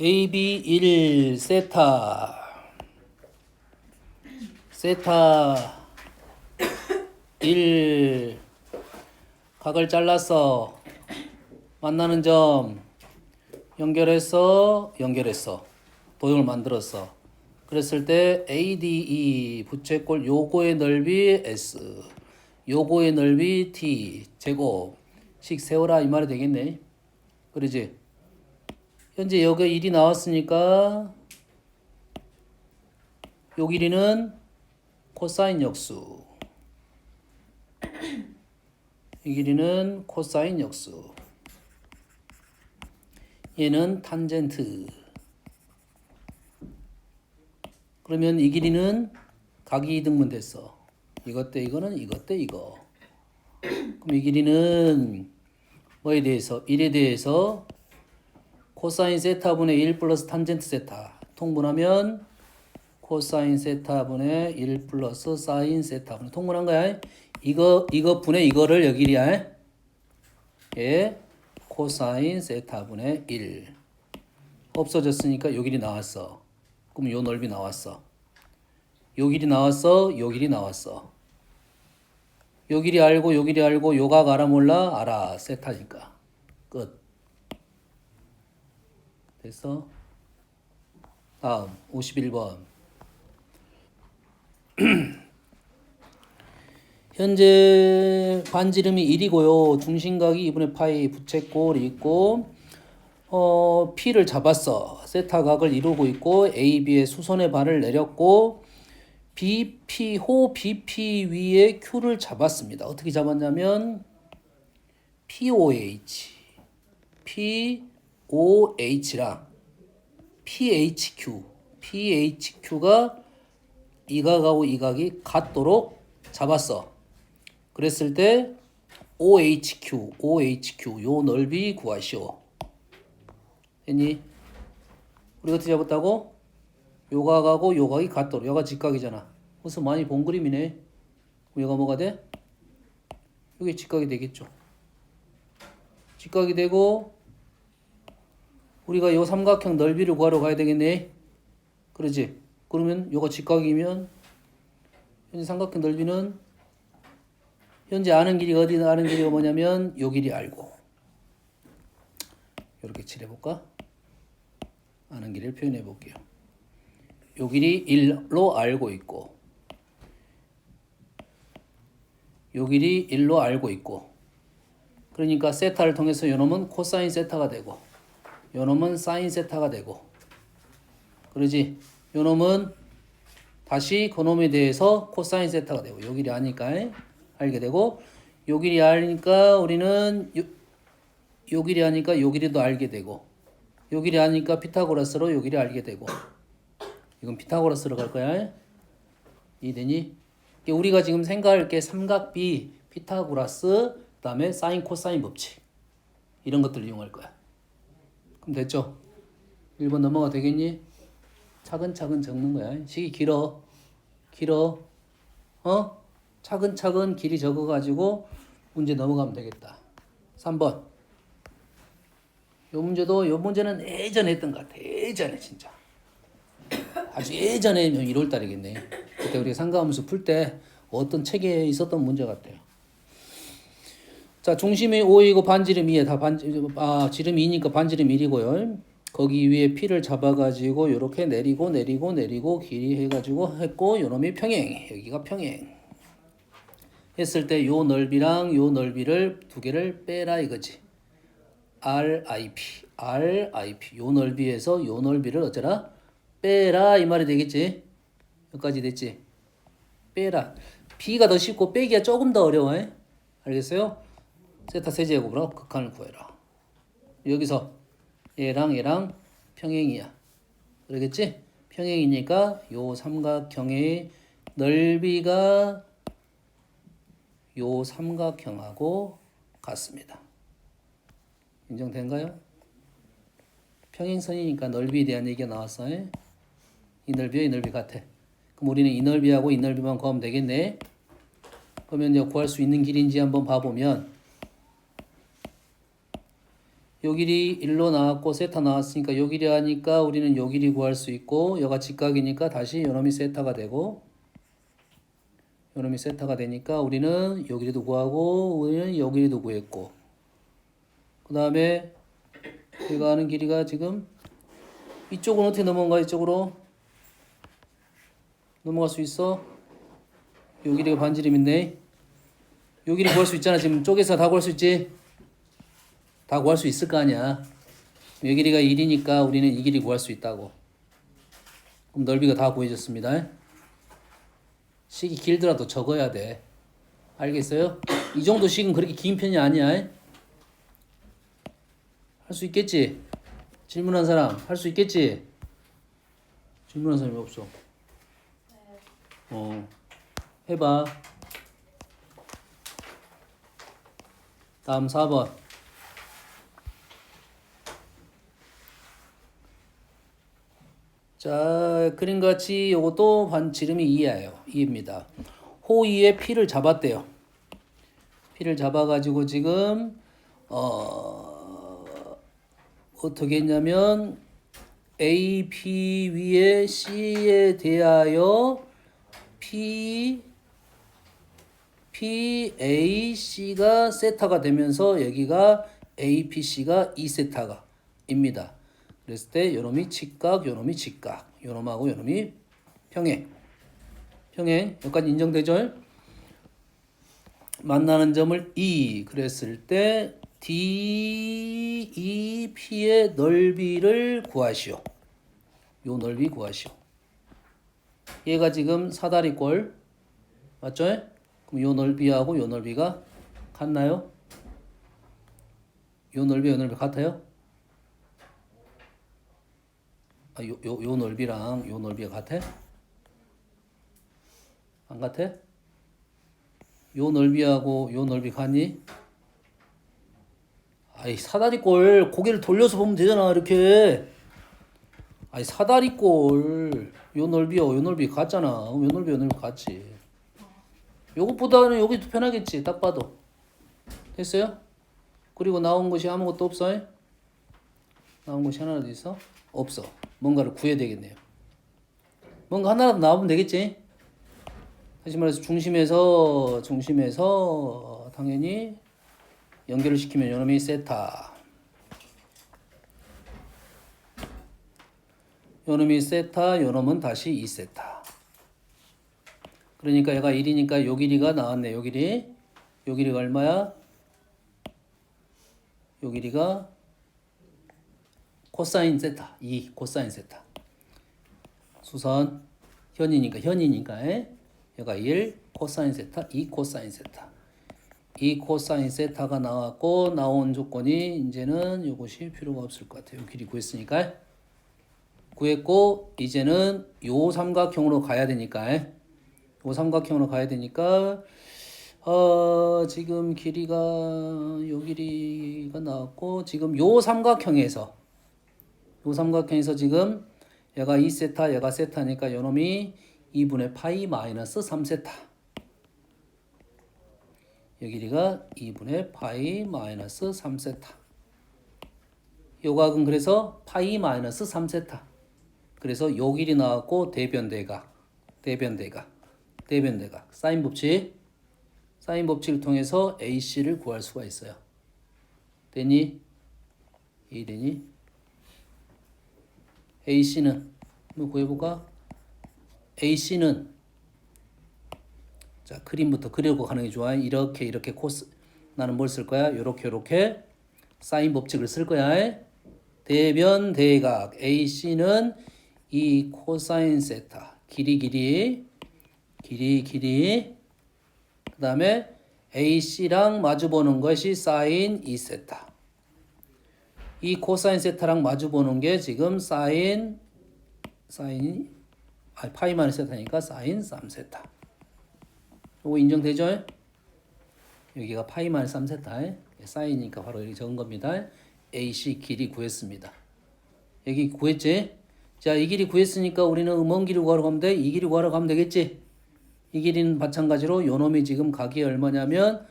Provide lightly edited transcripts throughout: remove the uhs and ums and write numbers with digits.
AB 1 세타 세타 1 각을 잘랐어. 만나는 점 연결했어. 도형을 만들었어. 그랬을 때 ADE 부채꼴 요거의 넓이 S, 요거의 넓이 T 제곱씩 세워라 이 말이 되겠네. 그러지? 현재 여기 1이 나왔으니까 요 길이는 코사인 역수, 이 길이는 코사인 역수, 얘는 탄젠트. 그러면 이 길이는 각이 이등분 됐어. 이것 대 이거는 이것 대 이거. 그럼 이 길이는 뭐에 대해서? 1에 대해서 코사인 세타분의 1 플러스 탄젠트 세타 통분하면 코사인 세타분의 1 플러스 사인 세타분의 통분한 거야. 이거 분의 이거를 여기리야. 예, 코사인 세타분의 1 없어졌으니까 요 길이 나왔어. 그럼 요 넓이 나왔어. 요 길이 나왔어. 요 길이 나왔어. 요 길이 알고 요 길이 알고 요각 알아 몰라? 알아. 세타니까. 끝. 됐어? 다음 51번. 현재 반지름이 1이고요. 중심각이 2분의 파이 부채꼴이 있고 P를 잡았어. 세타 각을 이루고 있고 AB의 수선의 발을 내렸고 BP 호 BP 위에 Q를 잡았습니다. 어떻게 잡았냐면 POH POH랑 PHQ가 이 각하고 이 각이 같도록 잡았어. 그랬을 때 OHQ 요 넓이 구하시오. 했니? 우리가 어떻게 잡았다고? 요 각하고 요 각이 같도록. 요가 직각이잖아. 그래서 많이 본 그림이네. 그럼 요가 뭐가 돼? 요게 직각이 되겠죠. 직각이 되고 우리가 요 삼각형 넓이를 구하러 가야 되겠네. 그러지? 그러면 요가 직각이면 현재 삼각형 넓이는 현재 아는 길이가 어디 아는 길이가 뭐냐면 요 길이 알고 이렇게 칠해볼까? 아는 길이를 표현해 볼게요. 요 길이 1로 알고 있고 요 길이 1로 알고 있고 그러니까 세타를 통해서 요 놈은 코사인 세타가 되고 요 놈은 사인 세타가 되고 그러지? 요 놈은 다시 그 놈에 대해서 코사인 세타가 되고 요 길이 아니까 알게 되고 요 길이 아니까 우리는 요 길이 아니까 요 길이도 알게 되고 요 길이 아니까 피타고라스로 요 길이 알게 되고 이건 피타고라스로 갈 거야. 이해되니? 우리가 지금 생각할 게 삼각비, 피타고라스, 그 다음에 사인, 코사인 법칙 이런 것들을 이용할 거야. 그럼 됐죠? 1번 넘어가 되겠니? 차근차근 적는 거야. 식이 길어. 차근차근 길이 적어가지고 문제 넘어가면 되겠다. 3번. 요 문제는 예전에 했던 것 같아. 예전에 진짜. 아주 예전에 1월 달이겠네. 그때 우리가 상가함수 풀 때 어떤 책에 있었던 문제 같아요. 자, 중심이 5이고 반지름 2에 지름이 2니까 반지름 1이고요. 거기 위에 P를 잡아가지고 이렇게 내리고 길이 해가지고 했고 요놈이 평행, 여기가 평행 했을 때 요 넓이랑 요 넓이를 두 개를 빼라 이거지. RIP 요 넓이에서 요 넓이를 어쩌라? 빼라 이 말이 되겠지. 여기까지 됐지. 빼라. B가 더 쉽고 빼기가 조금 더 어려워. 알겠어요? 세타 세제곱으로 극한을 구해라. 여기서 얘랑 평행이야. 그러겠지? 평행이니까 요 삼각형의 넓이가 요 삼각형하고 같습니다. 인정된가요? 평행선이니까 넓이에 대한 얘기가 나왔어요. 이 넓이와 이 넓이 같아. 그럼 우리는 이 넓이하고 이 넓이만 구하면 되겠네. 그러면 이제 구할 수 있는 길인지 한번 봐보면 요 길이 1로 나왔고 세타 나왔으니까 요 길이 하니까 우리는 요 길이 구할 수 있고 여가 직각이니까 다시 요놈이 세타가 되고 요놈이 세타가 되니까 우리는 요 길이도 구하고 우리는 요 길이도 구했고 그 다음에 우리가 하는 길이가 지금 이쪽은 어떻게 넘어가 이쪽으로 넘어갈 수 있어? 요 길이가 반지름 있네. 요 길이 구할 수 있잖아. 지금 쪼개서 다 구할 수 있지? 다 구할 수 있을 거 아니야. 요 길이가 1이니까 우리는 이 길이 구할 수 있다고. 그럼 넓이가 다 구해졌습니다. 식이 길더라도 적어야 돼. 알겠어요? 이 정도 식은 그렇게 긴 편이 아니야. 할 수 있겠지? 질문한 사람 할 수 있겠지? 질문한 사람이 없어. 해봐. 다음 4번. 자, 그림같이 요것도 반지름이 2예요. 2입니다. 호 2에 P를 잡았대요. P를 잡아가지고 지금 어떻게 했냐면 AP 위에 C에 대하여 PAC가 세타가 되면서 여기가 APC가 2세타가 입니다. 그랬을 때 요놈이 직각, 요놈이 직각, 요놈하고 요놈이 평행. 여기까지 인정되죠? 만나는 점을 E 그랬을 때 DEP의 넓이를 구하시오. 요 넓이 구하시오. 얘가 지금 사다리꼴 맞죠? 그럼 요 넓이하고 요 넓이가 같나요? 요 넓이 같아요? 요 넓이랑 요 넓이가 같아? 안 같아? 요 넓이하고 요 넓이 같니? 아이 사다리꼴 고개를 돌려서 보면 되잖아 이렇게. 아이 사다리꼴 요 넓이하고 요 넓이 같잖아. 요 넓이 요 넓이 같지. 요것보다는 여기 더 편하겠지 딱 봐도. 됐어요? 그리고 나온 것이 아무것도 없어? 나온 것이 하나라도 있어? 없어. 뭔가를 구해야 되겠네요. 뭔가 하나라도 나오면 되겠지? 다시 말해서 중심에서 당연히 연결을 시키면 요놈이 세타. 요놈이 세타, 요놈은 다시 2세타. 그러니까 얘가 1이니까 요 길이가 나왔네. 요 길이가 얼마야? 요 길이가 코사인 세타. 2 코사인 세타. 수선 현이니까 얘가 1 코사인 세타, 2 코사인 세타. 2 코사인 세타가 나왔고 나온 조건이 이제는 이것이 필요가 없을 것 같아요. 길이 구했으니까. 구했고 이제는 요 삼각형으로 가야 되니까 지금 길이가 요 길이가 나왔고 지금 요 삼각형에서 지금 얘가 2세타 얘가 세타니까 요놈이 2분의 파이 마이너스 3세타. 요 길이가 2분의 파이 마이너스 3세타. 요 각은 그래서 파이 마이너스 3세타. 그래서 요 길이 나왔고 대변대각 사인 법칙을 통해서 AC를 구할 수가 있어요. 되니? 이되니? AC는 한번 구해볼까? AC는 자 그림부터 그리고 가는 게 좋아. 이렇게 코스 나는 뭘 쓸 거야? 요렇게 사인 법칙을 쓸 거야. 대변 대각 AC는 이 코사인 세타 길이 그 다음에 AC랑 마주보는 것이 사인 2세타. 이 코사인 세타랑 마주보는 게 지금 파이 마이너스 세타니까 사인 3세타. 이거 인정되죠? 여기가 파이 마이너스 3세타 사인이니까 바로 여기 적은 겁니다. AC 길이 구했습니다. 여기 구했지? 자, 이 길이 구했으니까 우리는 먼 길이 구하러 가면 돼. 이 길이 구하러 가면 되겠지? 이 길이는 마찬가지로 요 놈이 지금 각이 얼마냐면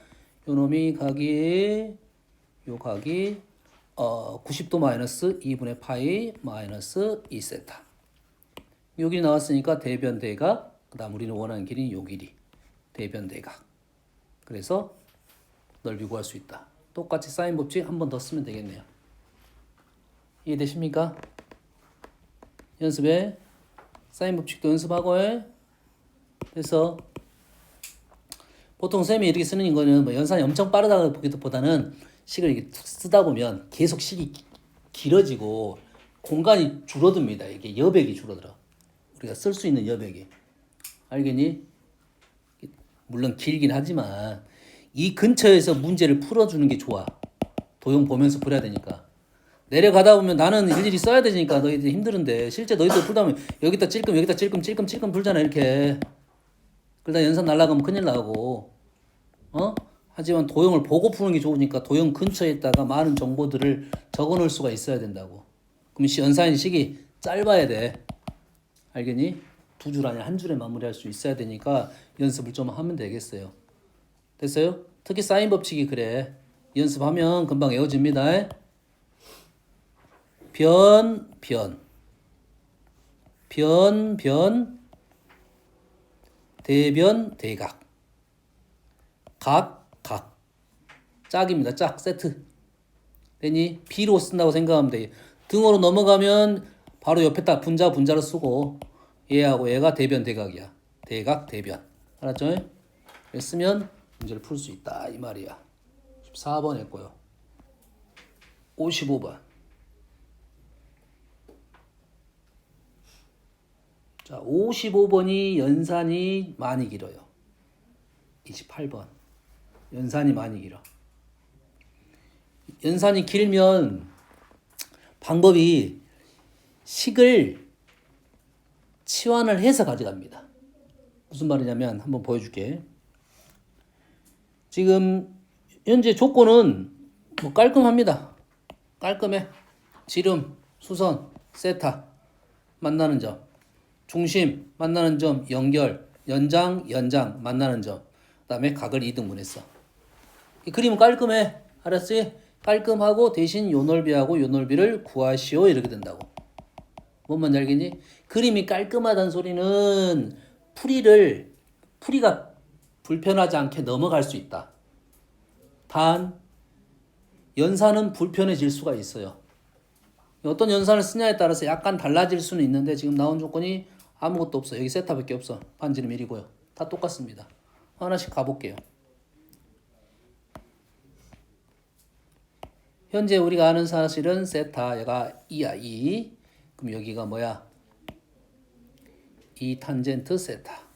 요 놈이 각이 90도 마이너스 2분의 파이 마이너스 2세타. 요 길이 나왔으니까 대변 대각, 그 다음 우리는 원하는 길이 요 길이 대변 대각. 그래서 넓이 구할 수 있다. 똑같이 사인 법칙 한 번 더 쓰면 되겠네요. 이해되십니까? 연습해. 사인 법칙도 연습하고 해. 그래서 보통 쌤이 이렇게 쓰는 거는 뭐 연산이 엄청 빠르다고 보기보다는 식을 이렇게 쓰다 보면 계속 식이 길어지고 공간이 줄어듭니다. 이게 여백이 줄어들어. 우리가 쓸 수 있는 여백이. 알겠니? 물론 길긴 하지만 이 근처에서 문제를 풀어주는 게 좋아. 도형 보면서 풀어야 되니까. 내려가다 보면 나는 일일이 써야 되니까 너희들 힘드는데 실제 너희들 풀다 보면 여기다 찔끔 여기다 찔끔 풀잖아 이렇게. 그러다 연산 날라가면 큰일 나고. 하지만 도형을 보고 푸는 게 좋으니까 도형 근처에 있다가 많은 정보들을 적어 놓을 수가 있어야 된다고. 그럼 연산 식이 짧아야 돼. 알겠니? 두 줄 아니라 한 줄에 마무리할 수 있어야 되니까 연습을 좀 하면 되겠어요. 됐어요? 특히 사인 법칙이 그래. 연습하면 금방 외워집니다. 변, 대변, 대각, 각, 짝입니다. 짝, 세트. 되니? B로 쓴다고 생각하면 돼. 등으로 넘어가면 바로 옆에다 분자로 쓰고 얘하고 얘가 대변, 대각이야. 대각, 대변. 알았죠? 쓰면 문제를 풀 수 있다. 이 말이야. 14번 했고요. 55번. 자, 55번이 연산이 많이 길어요. 28번. 연산이 많이 길어. 연산이 길면 방법이 식을 치환을 해서 가져갑니다. 무슨 말이냐면 한번 보여줄게. 지금 현재 조건은 뭐 깔끔합니다. 깔끔해. 지름, 수선, 세타 만나는 점, 중심 만나는 점, 연결, 연장 만나는 점, 그 다음에 각을 2등분했어. 이 그림은 깔끔해. 알았지? 깔끔하고 대신 요 넓이하고 요 넓이를 구하시오 이렇게 된다고. 뭔 말인지 알겠니? 그림이 깔끔하다는 소리는 풀이가 불편하지 않게 넘어갈 수 있다. 단 연산은 불편해질 수가 있어요. 어떤 연산을 쓰냐에 따라서 약간 달라질 수는 있는데 지금 나온 조건이 아무것도 없어. 여기 세타밖에 없어. 반지름 1이고요. 다 똑같습니다. 하나씩 가볼게요. 현재 우리가 아는 사실은 세타 얘가 2야 2. 그럼 여기가 뭐야? 2 탄젠트 세타.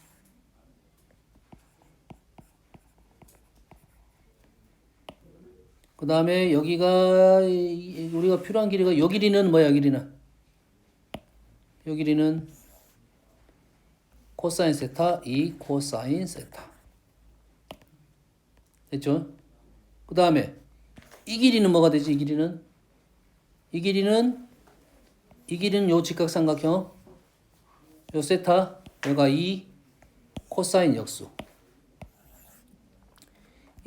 그 다음에 여기가 우리가 필요한 길이가 요 길이는 뭐야? 요 길이는 코사인 세타 2 코사인 세타. 됐죠? 그 다음에 이 길이는 뭐가 되지? 이 길이는 요 직각삼각형 요 세타 얘가 2 코사인 역수.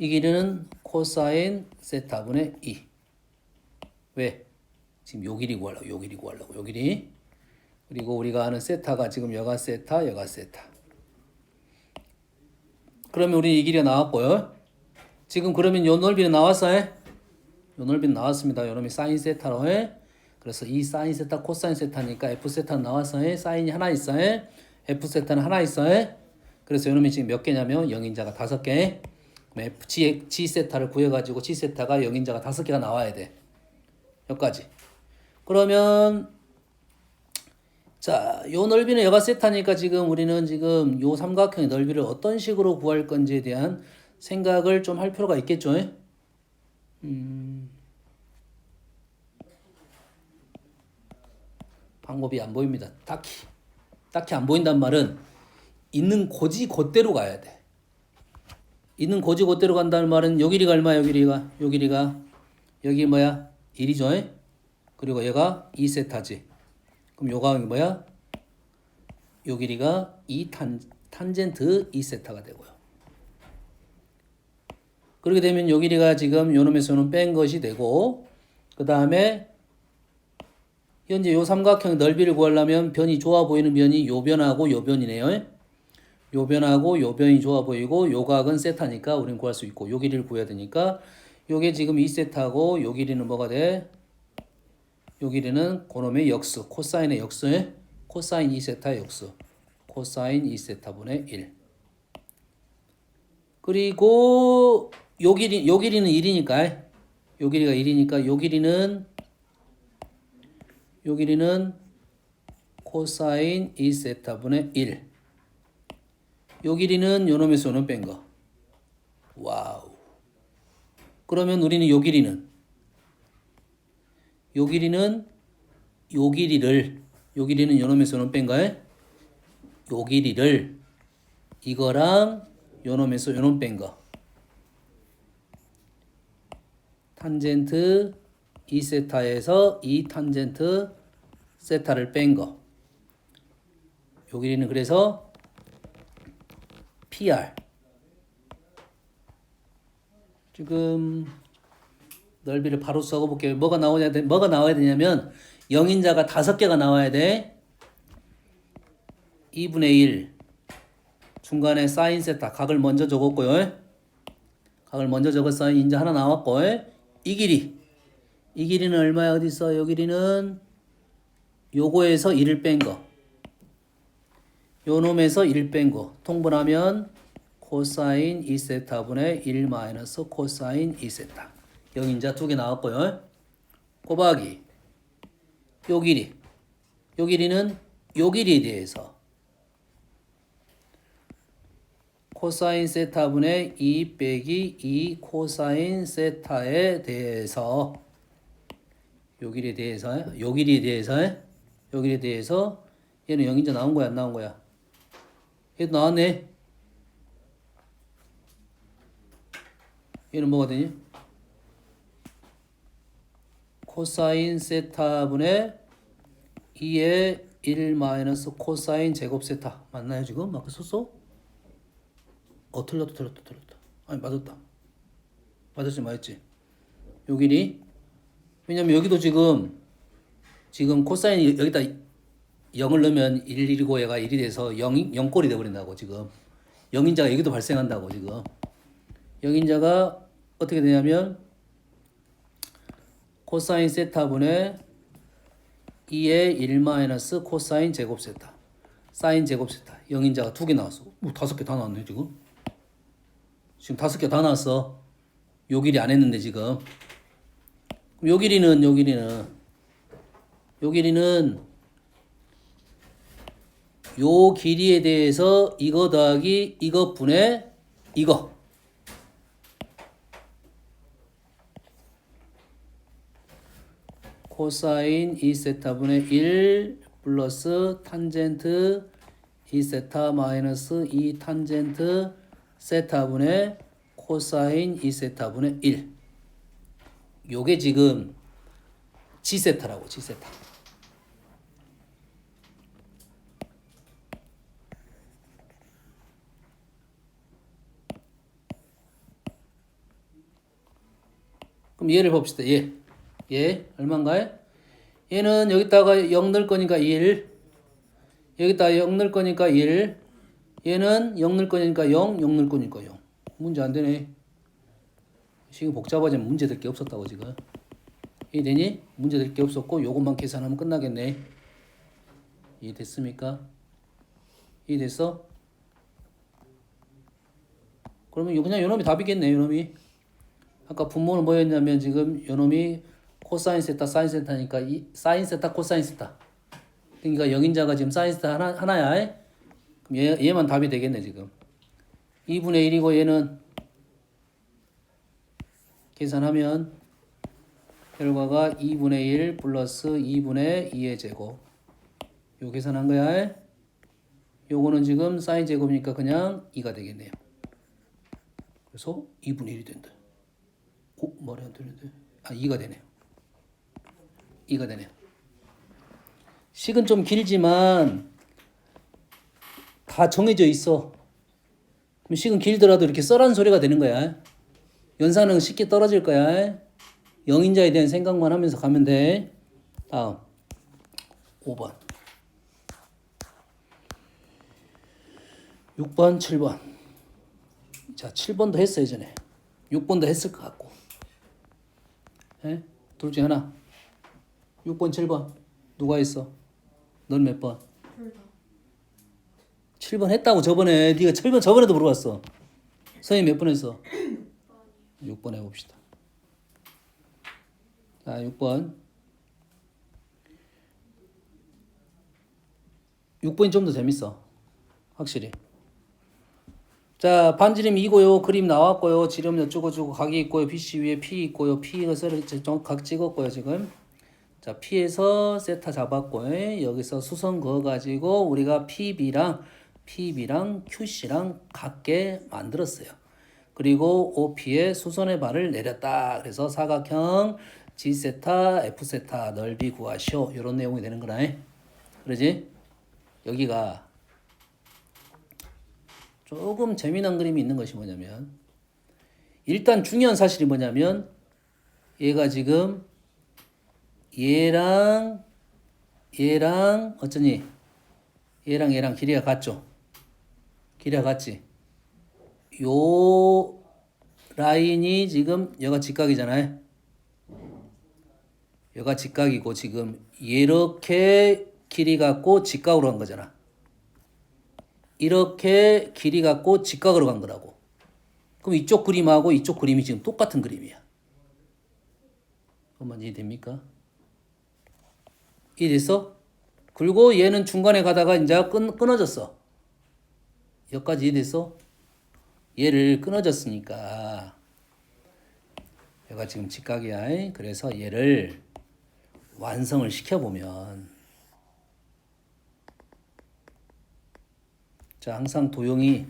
이 길이는 코사인 세타분의 2. 왜? 지금 요 길이 구하려고. 요 길이. 그리고 우리가 아는 세타가 지금 여가 세타. 그러면 우리 이 길이가 나왔고요. 지금 그러면 요 넓이는 나왔어요? 요 넓이는 나왔습니다. 요 놈이 사인 세타로 해. 그래서 이 사인 세타 코사인 세타니까 F 세타는 나왔어요. 사인이 하나 있어요. F 세타는 하나 있어요. 그래서 요 놈이 지금 몇 개냐면 영인자가 5개. G 세타를 구해가지고 G 세타가 영인자가 5개가 나와야 돼. 여기까지. 그러면 자, 요 넓이는 여가 세타니까 지금 우리는 지금 요 삼각형의 넓이를 어떤 식으로 구할 건지에 대한 생각을 좀 할 필요가 있겠죠. 방법이 안 보입니다. 딱히 안 보인단 말은 있는 고지 그대로 가야 돼. 있는 고지 그대로 간다는 말은 요 길이가 얼마야? 요 길이가 여기 뭐야? 1이죠. 그리고 얘가 2세타지. 그럼 요가 뭐야? 요 길이가 2 탄젠트 2세타가 되고요. 그렇게 되면 요 길이가 지금 요 놈에서는 뺀 것이 되고 그 다음에 현재 요 삼각형 넓이를 구하려면 변이 좋아 보이는 변이 요 변하고 요 변이네요. 요 변하고 요 변이 좋아 보이고 요 각은 세타니까 우리는 구할 수 있고 요 길이를 구해야 되니까 요게 지금 2세타고 요 길이는 뭐가 돼? 요 길이는 그놈의 역수 코사인의 역수에 코사인 2세타의 역수 코사인 2세타분의 1 그리고 요 길이는 1이니까 요 길이가 1이니까 요 길이는 코사인 2세타분의 1 요 길이는 요 놈에서 요 놈 뺀 거. 와우. 그러면 우리는 요 길이는 요 길이는 요 놈에서 요 놈 뺀 거에 요 길이를 이거랑 요 놈에서 요 놈 뺀 거. 탄젠트 2세타에서 2탄젠트 세타를 뺀 거. 요 길이는 그래서 PR. 지금 넓이를 바로 써볼게요. 뭐가 나와야 되냐면 영인자가 5개가 나와야 돼. 2분의 1 중간에 사인 세타 각을 먼저 적었고요. 각을 먼저 적었어요. 이제 하나 나왔고 이 길이는 얼마야? 어디 있어? 요 길이는 요거에서 1을 뺀 거. 요 놈에서 1 뺀 거. 통분하면 코사인 2세타분의 1 마이너스 코사인 2세타. 영인자 2개 나왔고요. 곱하기 요 길이는 요 길이에 대해서 코사인 세타분의 2 빼기 2 코사인 세타에 대해서 요 길이에 대해서 얘는 영인자 나온 거야 안 나온 거야? 얘도 나왔네. 얘는 뭐가 되니? 코사인 세타분의 2의 1 마이너스 코사인 제곱 세타 맞나요 지금? 맞게 썼어? 틀렸다. 아니 맞았다. 맞았지. 요 길이 왜냐면 여기도 지금 코사인 여기다 0을 넣으면 1이고 얘가 1이 돼서 0꼴이 돼버린다고 지금. 영인자가 여기도 발생한다고 지금. 영인자가 어떻게 되냐면 코사인 세타분의 2의 1 마이너스 코사인 제곱 세타 사인 제곱 세타 영인자가 2개 나왔어. 5개 다 나왔네 지금. 지금 5개 다 나왔어. 요 길이 안 했는데 지금. 그럼 요 길이는 요 길이에 대해서 이거 더하기 이거 분의 이거. 코사인 2세타분의 1 플러스 탄젠트 2세타 마이너스 2 탄젠트 세타분의 코사인 2세타분의 1. 요게 지금 G세타라고 G세타. 그럼 얘를 봅시다. 얘 얼마인가요? 얘는 여기다가 0 넣을 거니까 1. 여기다가 0 넣을 거니까 1. 얘는 0 넣을 거니까 0 넣을 거니까 0. 문제 안 되네. 지금 복잡하지만 문제 될 게 없었다고 지금. 이해되니? 문제 될 게 없었고 요것만 계산하면 끝나겠네. 이해됐습니까? 이해됐어? 그러면 그냥 요놈이 답이겠네. 요놈이. 아까 분모는 뭐였냐면 지금 요놈이 코사인 세타 사인 세타니까 이 사인 세타 코사인 세타. 그러니까 영인자가 지금 사인 세타 하나야. 그럼 얘만 답이 되겠네 지금. 2분의 1이고 얘는 계산하면 결과가 2분의 1 플러스 2분의 2의 제곱. 요 계산한 거야. 요거는 지금 사인 제곱이니까 그냥 2가 되겠네요. 그래서 2분의 1이 된다. 말이 안 되는데. 2가 되네요. 2가 되네요. 식은 좀 길지만 다 정해져 있어. 그럼 식은 길더라도 이렇게 써라는 소리가 되는 거야. 연산은 쉽게 떨어질 거야. 영인자에 대한 생각만 하면서 가면 돼. 다음 5번 6번 7번 자 7번도 했어 예전에 6번도 했을 것 같고 에? 둘 중에 하나 6번 7번 누가 했어? 넌 몇 번? 7번 했다고 저번에 네가 7번 저번에도 물어봤어. 선생님 몇 번 했어? 6번 해봅시다. 자 6번 6번이 좀 더 재밌어 확실히. 자 반지름 2고요. 그림 나왔고요. 지름 어쩌고저쩌고 각이 있고요. BC 위에 P 있고요. P가 각 찍었고요 지금. 자 P에서 세타 잡았고요. 여기서 수선 그어가지고 우리가 PB랑 QC랑 같게 만들었어요. 그리고 OP에 수선의 발을 내렸다. 그래서 사각형 G세타 F세타 넓이 구하시오. 이런 내용이 되는 거라. 그러지? 여기가 조금 재미난 그림이 있는 것이 뭐냐면 일단 중요한 사실이 뭐냐면 얘가 지금 얘랑 어쩌니 얘랑 길이가 같죠. 길이가 같지. 요 라인이 지금 여가 직각이잖아요. 여가 직각이고 지금 이렇게 길이 갖고 직각으로 간 거잖아. 이렇게 길이 갖고 직각으로 간 거라고. 그럼 이쪽 그림하고 이쪽 그림이 지금 똑같은 그림이야. 그만 이해됩니까? 이해됐어? 그리고 얘는 중간에 가다가 이제 끊어졌어. 여기까지 이해됐어? 얘를 끊어졌으니까 얘가 지금 직각이야. 그래서 얘를 완성을 시켜보면 자 항상 도형이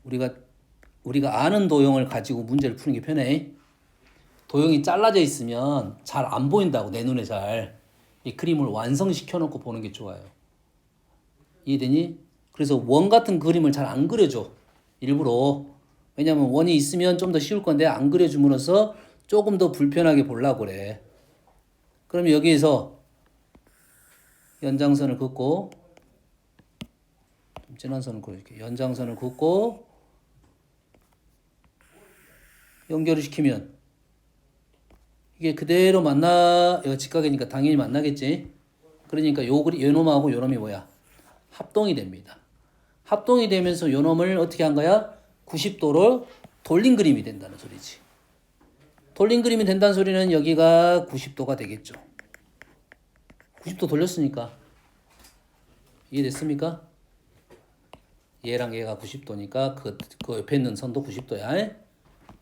우리가 아는 도형을 가지고 문제를 푸는 게 편해. 도형이 잘라져 있으면 잘 안 보인다고 내 눈에 잘. 이 그림을 완성시켜 놓고 보는 게 좋아요. 이해되니? 그래서 원 같은 그림을 잘 안 그려줘. 일부러. 왜냐면 원이 있으면 좀 더 쉬울 건데 안 그려줌으로써 조금 더 불편하게 보려고 그래. 그럼 여기에서 연장선을 긋고 좀 진한 선을 그려줄게. 연장선을 긋고 연결을 시키면 이게 그대로 만나, 이거 직각이니까 당연히 만나겠지. 그러니까 요 놈하고 요 놈이 뭐야? 합동이 됩니다. 합동이 되면서 요 놈을 어떻게 한 거야? 90도로 돌린 그림이 된다는 소리지. 돌린 그림이 된다는 소리는 여기가 90도가 되겠죠. 90도 돌렸으니까. 이해됐습니까? 얘랑 얘가 90도니까 그 옆에 있는 선도 90도야.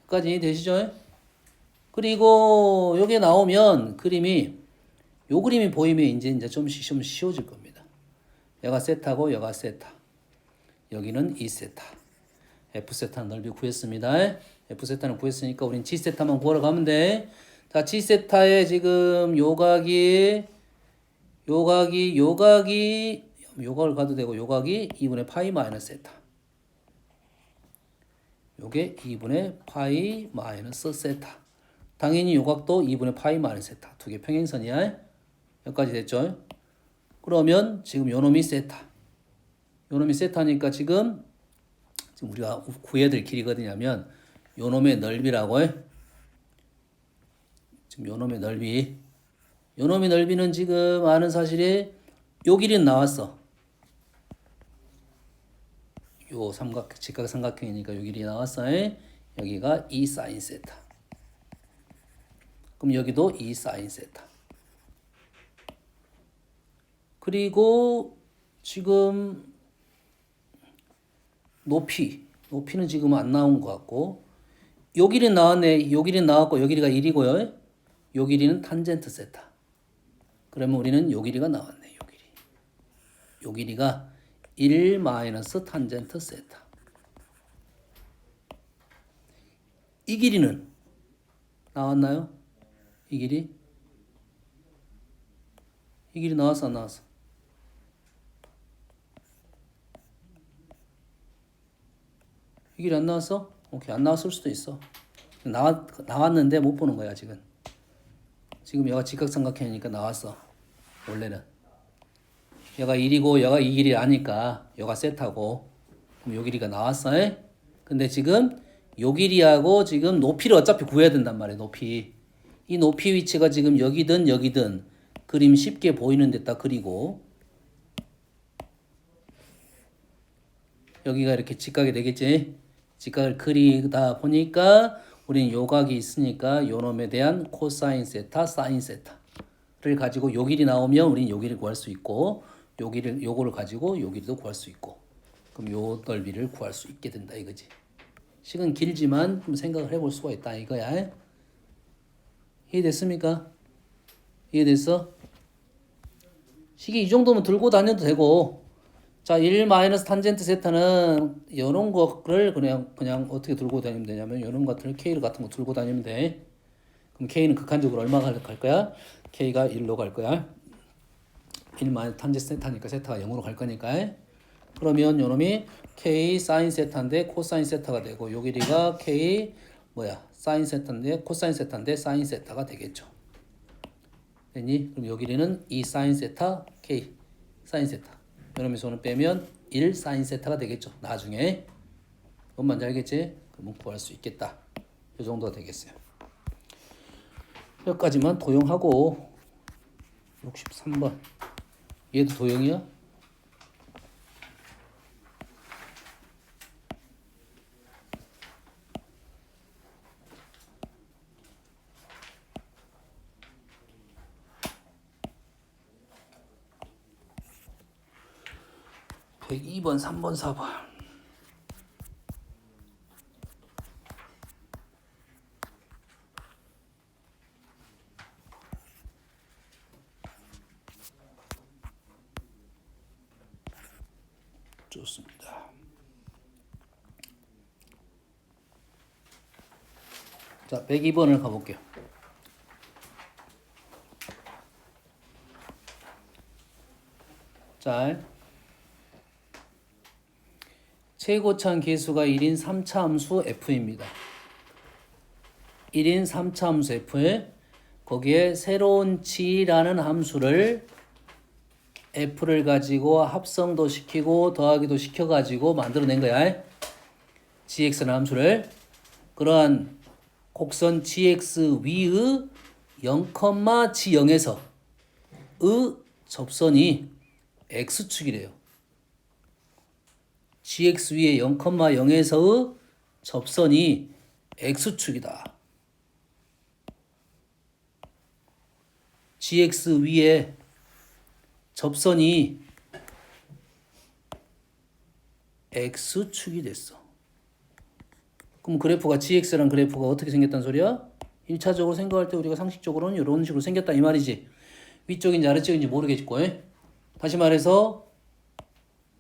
여기까지 이해되시죠? 그리고 여기 나오면 그림이 요 그림이 보이면 이제 좀 쉬워질 겁니다. 얘가 세타고 얘가 세타. 여기는 2세타. F세타 넓이 구했습니다. F세타는 구했으니까 우린 G세타만 구하러 가면 돼. 자, G세타에 지금 요각을 가도 되고 요각이 2분의 파이 마이너스 세타. 요게 2분의 파이 마이너스 세타. 당연히 요각도 2분의 파이 마이너스 세타. 두 개 평행선이야. 여기까지 됐죠? 그러면 지금 요놈이 세타. 요놈이 세타니까 지금 우리가 구해야 될 길이거든요. 하면 요놈의 넓이라고 해. 지금 요놈의 넓이. 요놈의 넓이는 지금 아는 사실이 요 길이는 나왔어. 요 직각 삼각형이니까 요 길이 나왔어. 여기가 2 사인 세타. 그럼 여기도 2 사인 세타. 그리고 지금 높이는 지금 안 나온 것 같고 요 길이는 나왔네. 요 길이는 나왔고 요 길이가 1이고요. 요 길이는 탄젠트 세타. 그러면 우리는 요 길이가 나왔네. 요 길이. 요 길이가 1 마이너스 탄젠트 세타. 이 길이는 나왔나요? 이 길이? 이 길이 나왔어 안 나왔어? 이 길이 안 나왔어? 오케이 안 나왔을 수도 있어. 나왔는데 못 보는 거야 지금. 지금 얘가 직각삼각형이니까 나왔어. 원래는. 얘가 1이고 얘가 이 길이 아니까 얘가 세타고 그럼 요 길이가 나왔어. 에? 근데 지금 요 길이하고 지금 높이를 어차피 구해야 된단 말이야. 높이. 이 높이 위치가 지금 여기든 여기든 그림 쉽게 보이는 데다 그리고 여기가 이렇게 직각이 되겠지. 직각을 그리다 보니까 우리는 요 각이 있으니까 요 놈에 대한 코사인 세타, 사인 세타를 가지고 요 길이 나오면 우리는 요 길을 구할 수 있고 요거를 가지고 요 길이도 구할 수 있고 그럼 요 넓이를 구할 수 있게 된다 이거지. 시간 길지만 좀 생각을 해볼 수가 있다 이거야. 이해됐습니까? 이해됐어? 식이 이 정도면 들고 다녀도 되고 자, 1 마이너스 탄젠트 세타는 이런 거를 그냥 어떻게 들고 다니면 되냐면 이런 것들 K 같은 거 들고 다니면 돼. 그럼 K는 극한적으로 얼마가 갈 거야? K가 1로 갈 거야. 1 마이너스 탄젠트 세타니까 세타가 0으로 갈 거니까. 그러면 요놈이 K 사인 세타인데 코사인 세타가 되고 요 길이가 K 사인 세타인데 코사인 세타인데 사인 세타가 되겠죠. 됐니? 그럼 요 길이는 2 사인 세타 K 사인 세타. 요놈이 손을 빼면 1 사인 세타가 되겠죠. 나중에. 뭔 말인지 알겠지? 그러면 구할 수 있겠다. 요 정도가 되겠어요. 여기까지만 도용하고 63번. 얘도 도용이야? (102번) (3번) (4번) 좋습니다. 자, 102번을 가볼게요. 자, 최고차항 계수가 1인 3차 함수 f입니다. 1인 3차 함수 f에 거기에 새로운 g라는 함수를 f를 가지고 합성도 시키고 더하기도 시켜가지고 만들어낸 거야. gx라는 함수를 그러한 곡선 gx 위의 0,g0에서 의 접선이 x축이래요. gx 위에 0,0에서의 접선이 x축이다. gx 위에 접선이 x축이 됐어. 그럼 그래프가 gx란 그래프가 어떻게 생겼단 소리야? 1차적으로 생각할 때 우리가 상식적으로는 이런 식으로 생겼다 이 말이지. 위쪽인지 아래쪽인지 모르겠고. 다시 말해서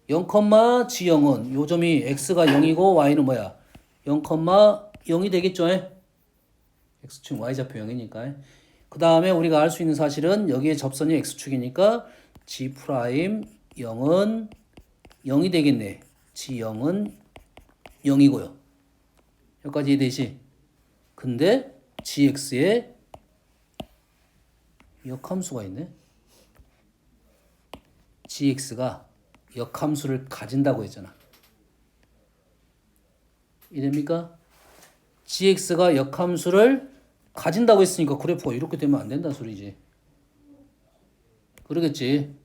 0,g0은 요 점이 x가 0이고 y는 0,0이 되겠죠. x축 y좌표 0이니까. 그 다음에 우리가 알 수 있는 사실은 여기에 접선이 x축이니까 g'0은 0이 되겠네. g0은 0이고요. 여기까지 이해되지? 근데 gx에 역함수가 있네. gx가 역함수를 가진다고 했잖아. 이해됩니까? gx가 역함수를 가진다고 했으니까 그래프가 이렇게 되면 안 된다는 소리지. 그러겠지.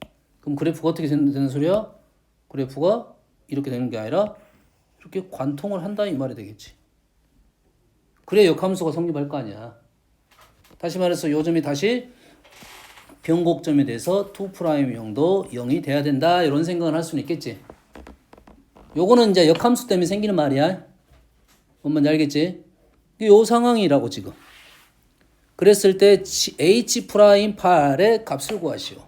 그럼 그래프가 어떻게 되는 소리야? 그래프가 이렇게 되는 게 아니라 이렇게 관통을 한다 이 말이 되겠지. 그래 역함수가 성립할 거 아니야. 다시 말해서 요 점이 다시 변곡점이 돼서 2'형도 0이 돼야 된다 이런 생각을 할 수는 있겠지. 요거는 이제 역함수 때문에 생기는 말이야. 뭔지 알겠지? 요 상황이라고 지금. 그랬을 때 H'8의 값을 구하시오.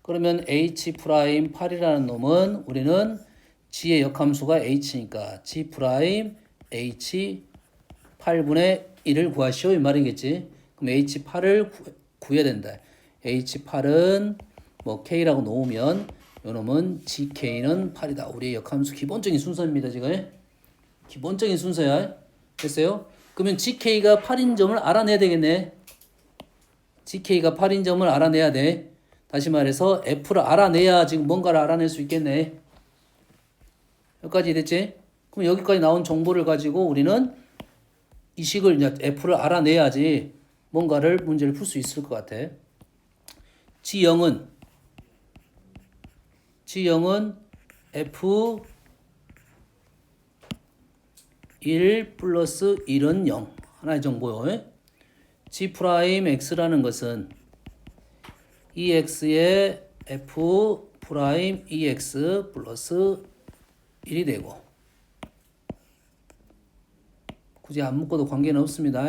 그러면 H'8이라는 놈은 우리는 G의 역함수가 H니까 G' H 8분의 1을 구하시오 이 말이겠지. 그럼 H8을 구해야 된다. H8은 뭐 K라고 놓으면 요놈은 GK는 8이다. 우리의 역함수 기본적인 순서입니다. 지금 기본적인 순서야. 됐어요? 그러면 GK가 8인 점을 알아내야 되겠네. GK가 8인 점을 알아내야 돼. 다시 말해서 F를 알아내야 지금 뭔가를 알아낼 수 있겠네. 여기까지 됐지? 그럼 여기까지 나온 정보를 가지고 우리는 이 식을 F를 알아내야지 뭔가를 문제를 풀 수 있을 것 같아. G0은 F 1 플러스 1은 0 하나의 정보요. G 프라임 X라는 것은 EX의 F 프라임 EX 플러스 1이 되고 굳이 안 묶어도 관계는 없습니다.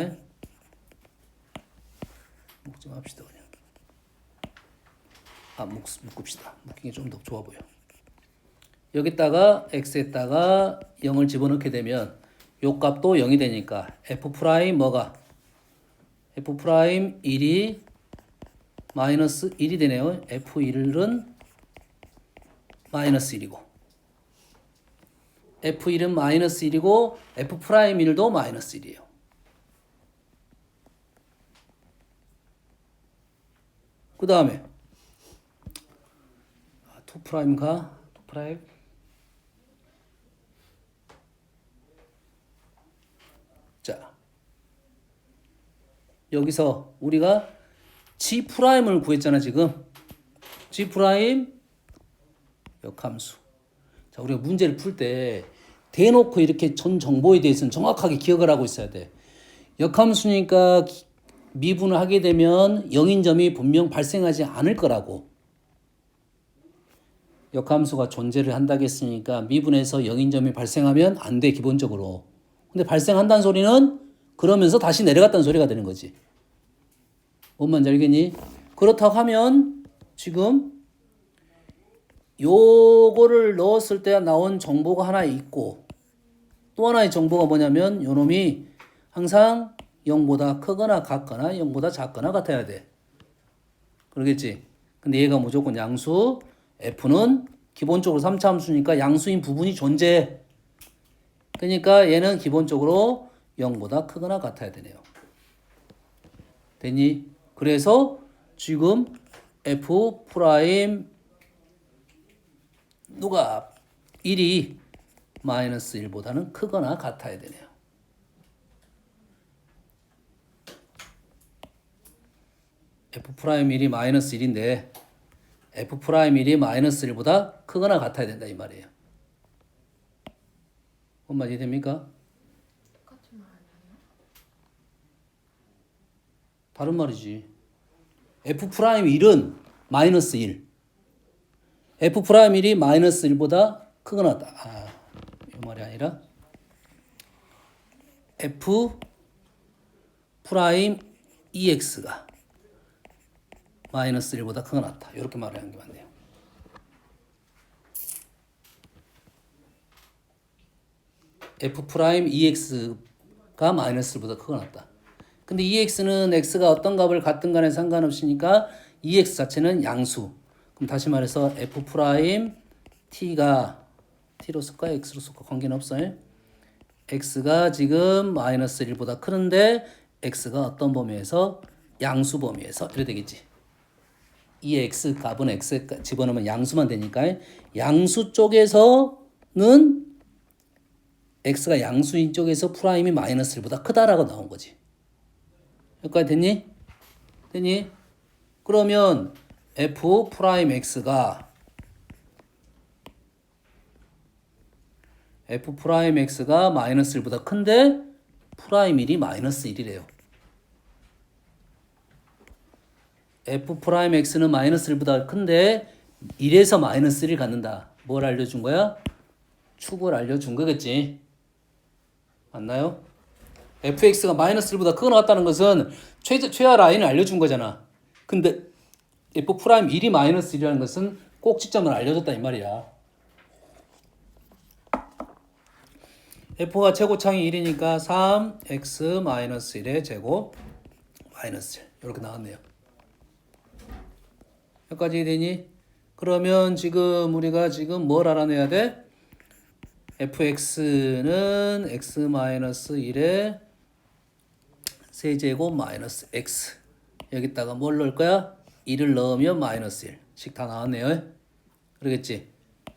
묶지 맙시다 그냥. 묶읍시다. 묶는 게 좀 더 좋아 보여. 여기다가 X에다가 0을 집어넣게 되면 요 값도 0이 되니까 F 프라임 뭐가? F 프라임 1이 마이너스 1이 되네요. F1은 마이너스 1이고 F1은 마이너스 1이고 F 프라임 1도 마이너스 1이에요. 그 다음에 2 프라임가 2 프라임 자 여기서 우리가 G 프라임을 구했잖아 지금. G 프라임 역함수. 자 우리가 문제를 풀 때 대놓고 이렇게 전 정보에 대해서는 정확하게 기억을 하고 있어야 돼. 역함수니까 미분을 하게 되면 0인 점이 분명 발생하지 않을 거라고. 역함수가 존재를 한다고 했으니까 미분에서 0인 점이 발생하면 안 돼 기본적으로. 근데 발생한다는 소리는 그러면서 다시 내려갔다는 소리가 되는 거지. 뭔 말인지 알겠니? 그렇다고 하면 지금 요거를 넣었을 때 나온 정보가 하나 있고 또 하나의 정보가 뭐냐면 요놈이 항상 0보다 크거나 같거나 0보다 작거나 같아야 돼. 그러겠지? 근데 얘가 무조건 양수, F는 기본적으로 3차 함수니까 양수인 부분이 존재해. 그러니까 얘는 기본적으로 0보다 크거나 같아야 되네요. 됐니? 그래서 지금 F 프라임 누가 1이 마이너스 1보다는 크거나 같아야 되네요. F 프라임 1이 마이너스 1인데 F 프라임 1이 마이너스 1보다 크거나 같아야 된다 이 말이에요. 뭔 말이 됩니까? 똑같은 말 아니에요? 다른 말이지. F 프라임 1은 마이너스 1. F 프라임 1이 마이너스 1보다 크거나 같다. 이 말이 아니라 F 프라임 EX가 마이너스 1보다 크거나 같다. 이렇게 말하는 게 맞네요. F 프라임 EX가 마이너스 1보다 크거나 같다. 근데 EX는 X가 어떤 값을 갖든 간에 상관없으니까 EX 자체는 양수. 그럼 다시 말해서 F 프라임 T가 T로 쓸까 X로 쓸까 관계는 없어요. X가 지금 마이너스 1보다 크는데 X가 어떤 범위에서 양수 범위에서 이래 되겠지. 이 X 값은 X에 집어넣으면 양수만 되니까 양수 쪽에서는 X가 양수인 쪽에서 프라임이 마이너스 1보다 크다라고 나온 거지. 여기까지 됐니? 됐니? 그러면 F 프라임 X가 마이너스 1보다 큰데 프라임 1이 마이너스 1이래요. F 프라임 X는 마이너스 1보다 큰데 1에서 마이너스 1을 갖는다. 뭘 알려준 거야? 축을 알려준 거겠지. 맞나요? fx가 마이너스 1보다 크거나 같다는 것은 최하 라인을 알려준 거잖아. 근데 f 프라임 1이 마이너스 1이라는 것은 꼭지점을 알려줬다 이 말이야. f가 최고창이 1이니까 3x 마이너스 1의 제곱 마이너스 1 이렇게 나왔네요. 여기까지 되니? 그러면 지금 우리가 지금 뭘 알아내야 돼? fx는 x 마이너스 1의 세제곱 마이너스 x 여기다가 뭘 넣을 거야? 1을 넣으면 마이너스 1씩 다 나왔네요. 그러겠지?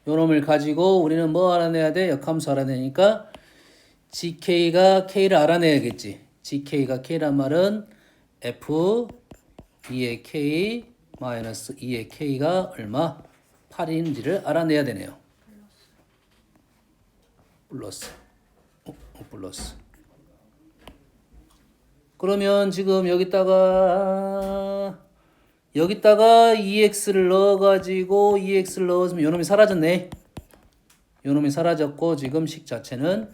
요 놈을 가지고 우리는 뭐 알아내야 돼? 역함수 알아내니까 GK가 K를 알아내야겠지. GK가 K란 말은 F 2의 K 마이너스 2의 K가 얼마? 8인지를 알아내야 되네요. 플러스. 플러스. 그러면 지금 여기다가 2x를 넣어가지고 2x를 넣었으면 요놈이 사라졌네. 요놈이 사라졌고 지금 식 자체는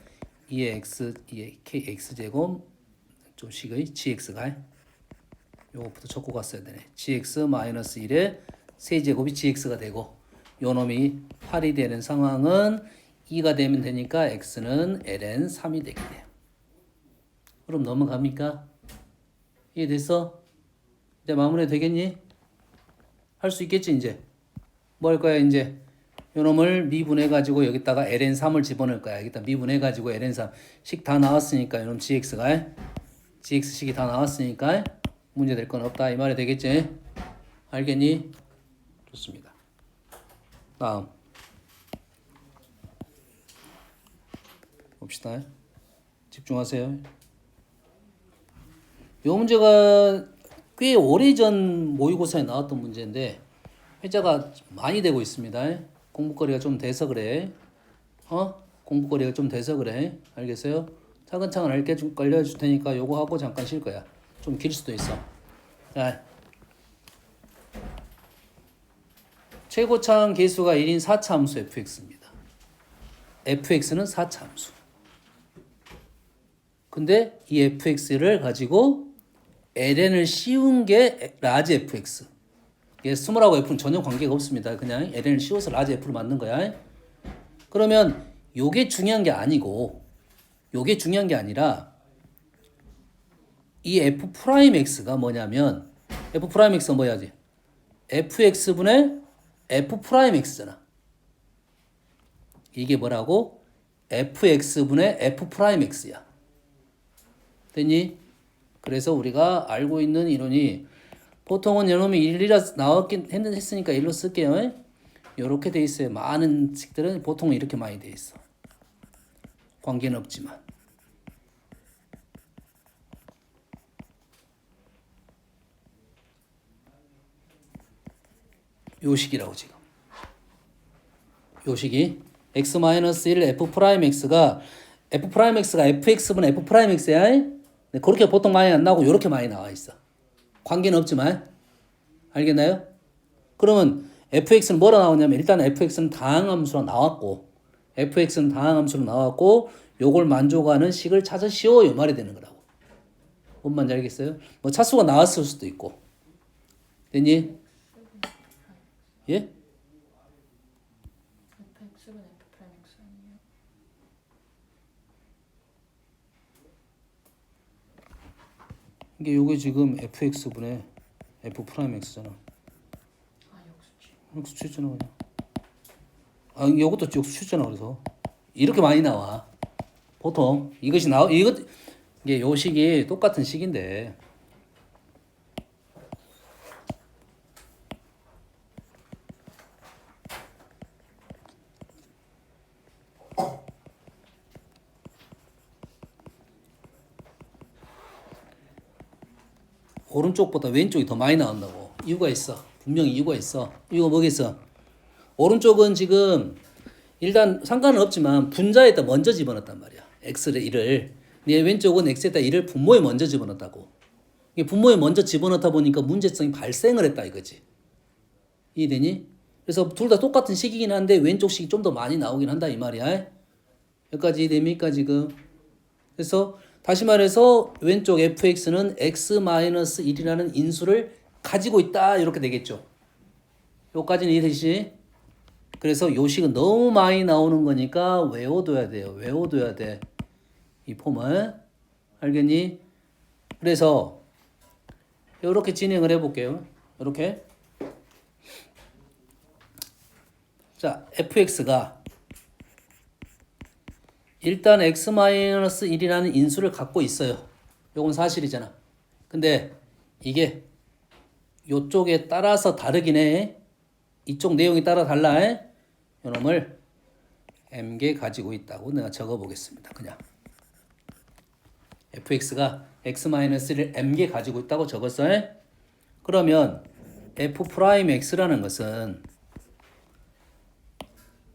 2의 x, 2의 k, x제곱 좀 식의 gx가 요것부터 적고 갔어야 되네. gx 마이너스 1의 세제곱이 gx가 되고 요놈이 8이 되는 상황은 2가 되면 되니까 x는 ln 3이 되겠네요. 그럼 넘어갑니까? 이해됐어? 이제 마무리 되겠니? 할 수 있겠지 이제? 뭐 할 거야 이제? 요놈을 미분해 가지고 여기다가 ln 3을 집어넣을 거야. 여기다 미분해 가지고 ln 3 식 다 나왔으니까 요놈 gx가 gx 식이 다 나왔으니까 문제 될 건 없다 이 말이 되겠지? 알겠니? 좋습니다. 다음 봅시다. 집중하세요. 요 문제가 꽤 오래전 모의고사에 나왔던 문제인데 회자가 많이 되고 있습니다. 공부거리가 좀 돼서 그래. 공부거리가 좀 돼서 그래. 알겠어요? 차근차근 알게 좀 걸려줄 테니까 요거 하고 잠깐 쉴 거야. 좀 길 수도 있어. 자, 최고차항 계수가 1인 4차 함수 fx입니다. fx는 4차 함수. 근데 이 fx를 가지고 ln을 씌운 게 라지 fx. 이게 스몰하고 f는 전혀 관계가 없습니다. 그냥 ln을 씌워서 라지 f를 만든 거야. 그러면 요게 중요한 게 아니고 요게 중요한 게 아니라 이 f 프라임 x가 뭐냐면 f 프라임 x가 뭐야지? fx분의 f 프라임 x잖아. 이게 뭐라고? fx분의 f 프라임 x야. 됐니? 그래서 우리가 알고 있는 이론이 보통은 이놈이 1이라 나왔긴 했으니까 1로 쓸게요. 이렇게 돼 있어요. 많은 식들은 보통은 이렇게 많이 돼 있어. 관계는 없지만. 요 식이라고 지금. 요 식이 x-1 f 프라임 x가 fx분의 f 프라임 x야. 그렇게 보통 많이 안 나오고 이렇게 많이 나와 있어. 관계는 없지만 알겠나요? 그러면 fx는 뭐로 나오냐면 일단 fx는 다항함수로 나왔고 요걸 만족하는 식을 찾으시오 이 말이 되는 거라고. 뭔 말인지 알겠어요? 뭐 차수가 나왔을 수도 있고. 됐니? 예? fx는 f 프라임 x 아니에요? 이게 요게 지금 fx분의 f 프라임 x잖아. 역수치했잖아 그냥. 요것도 역수치했잖아. 그래서 이렇게 많이 나와. 보통 이게 요 식이 똑같은 식인데 오른쪽보다 왼쪽이 더 많이 나온다고. 이유가 있어. 분명히 이유가 있어. 이유가 뭐겠어? 오른쪽은 지금 일단 상관은 없지만 분자에다 먼저 집어넣었단 말이야. x를 1을. 네 왼쪽은 x에다 1을 분모에 먼저 집어넣었다고. 이게 분모에 먼저 집어넣다 보니까 문제성이 발생을 했다 이거지. 이해되니? 그래서 둘 다 똑같은 식이긴 한데 왼쪽 식이 좀 더 많이 나오긴 한다 이 말이야. 여기까지 이해됩니까 지금? 그래서 다시 말해서 왼쪽 fx는 x-1이라는 인수를 가지고 있다 이렇게 되겠죠. 여기까지는 이해되시? 그래서 요 식은 너무 많이 나오는 거니까 외워둬야 돼요. 외워둬야 돼. 이 폼을. 알겠니? 그래서 이렇게 진행을 해볼게요. 이렇게. 자, fx가 일단 x-1이라는 인수를 갖고 있어요. 요건 사실이잖아. 근데 이게 요쪽에 따라서 다르긴 해. 이쪽 내용이 따라 달라. 요놈을 m개 가지고 있다고 내가 적어 보겠습니다. 그냥 fx가 x-1을 m개 가지고 있다고 적었어. 그러면 f'x라는 것은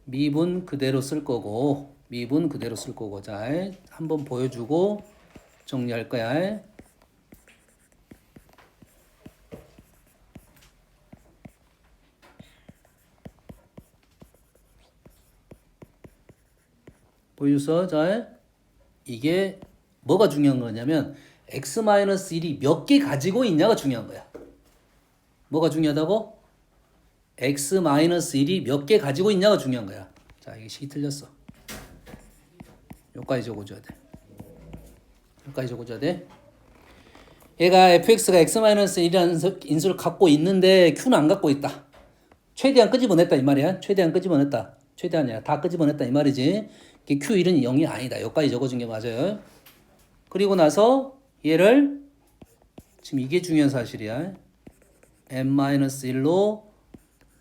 미분 그대로 쓸 거고 자 한번 보여주고 정리할 거야. 보여줬어? 자 이게 뭐가 중요한 거냐면 x-1이 몇 개 가지고 있냐가 중요한 거야. 뭐가 중요하다고? x-1이 몇 개 가지고 있냐가 중요한 거야. 자, 이게 식이 틀렸어. 여기까지 적어줘야 돼. 여기까지 적어줘야 돼. 얘가 fx가 x-1이라는 인수를 갖고 있는데 q는 안 갖고 있다. 최대한 끄집어냈다 이 말이야. 최대한 끄집어냈다. 최대한이 아니라 다 끄집어냈다 이 말이지. q1은 0이 아니다. 여기까지 적어준 게 맞아요. 그리고 나서 얘를 지금 이게 중요한 사실이야. m-1로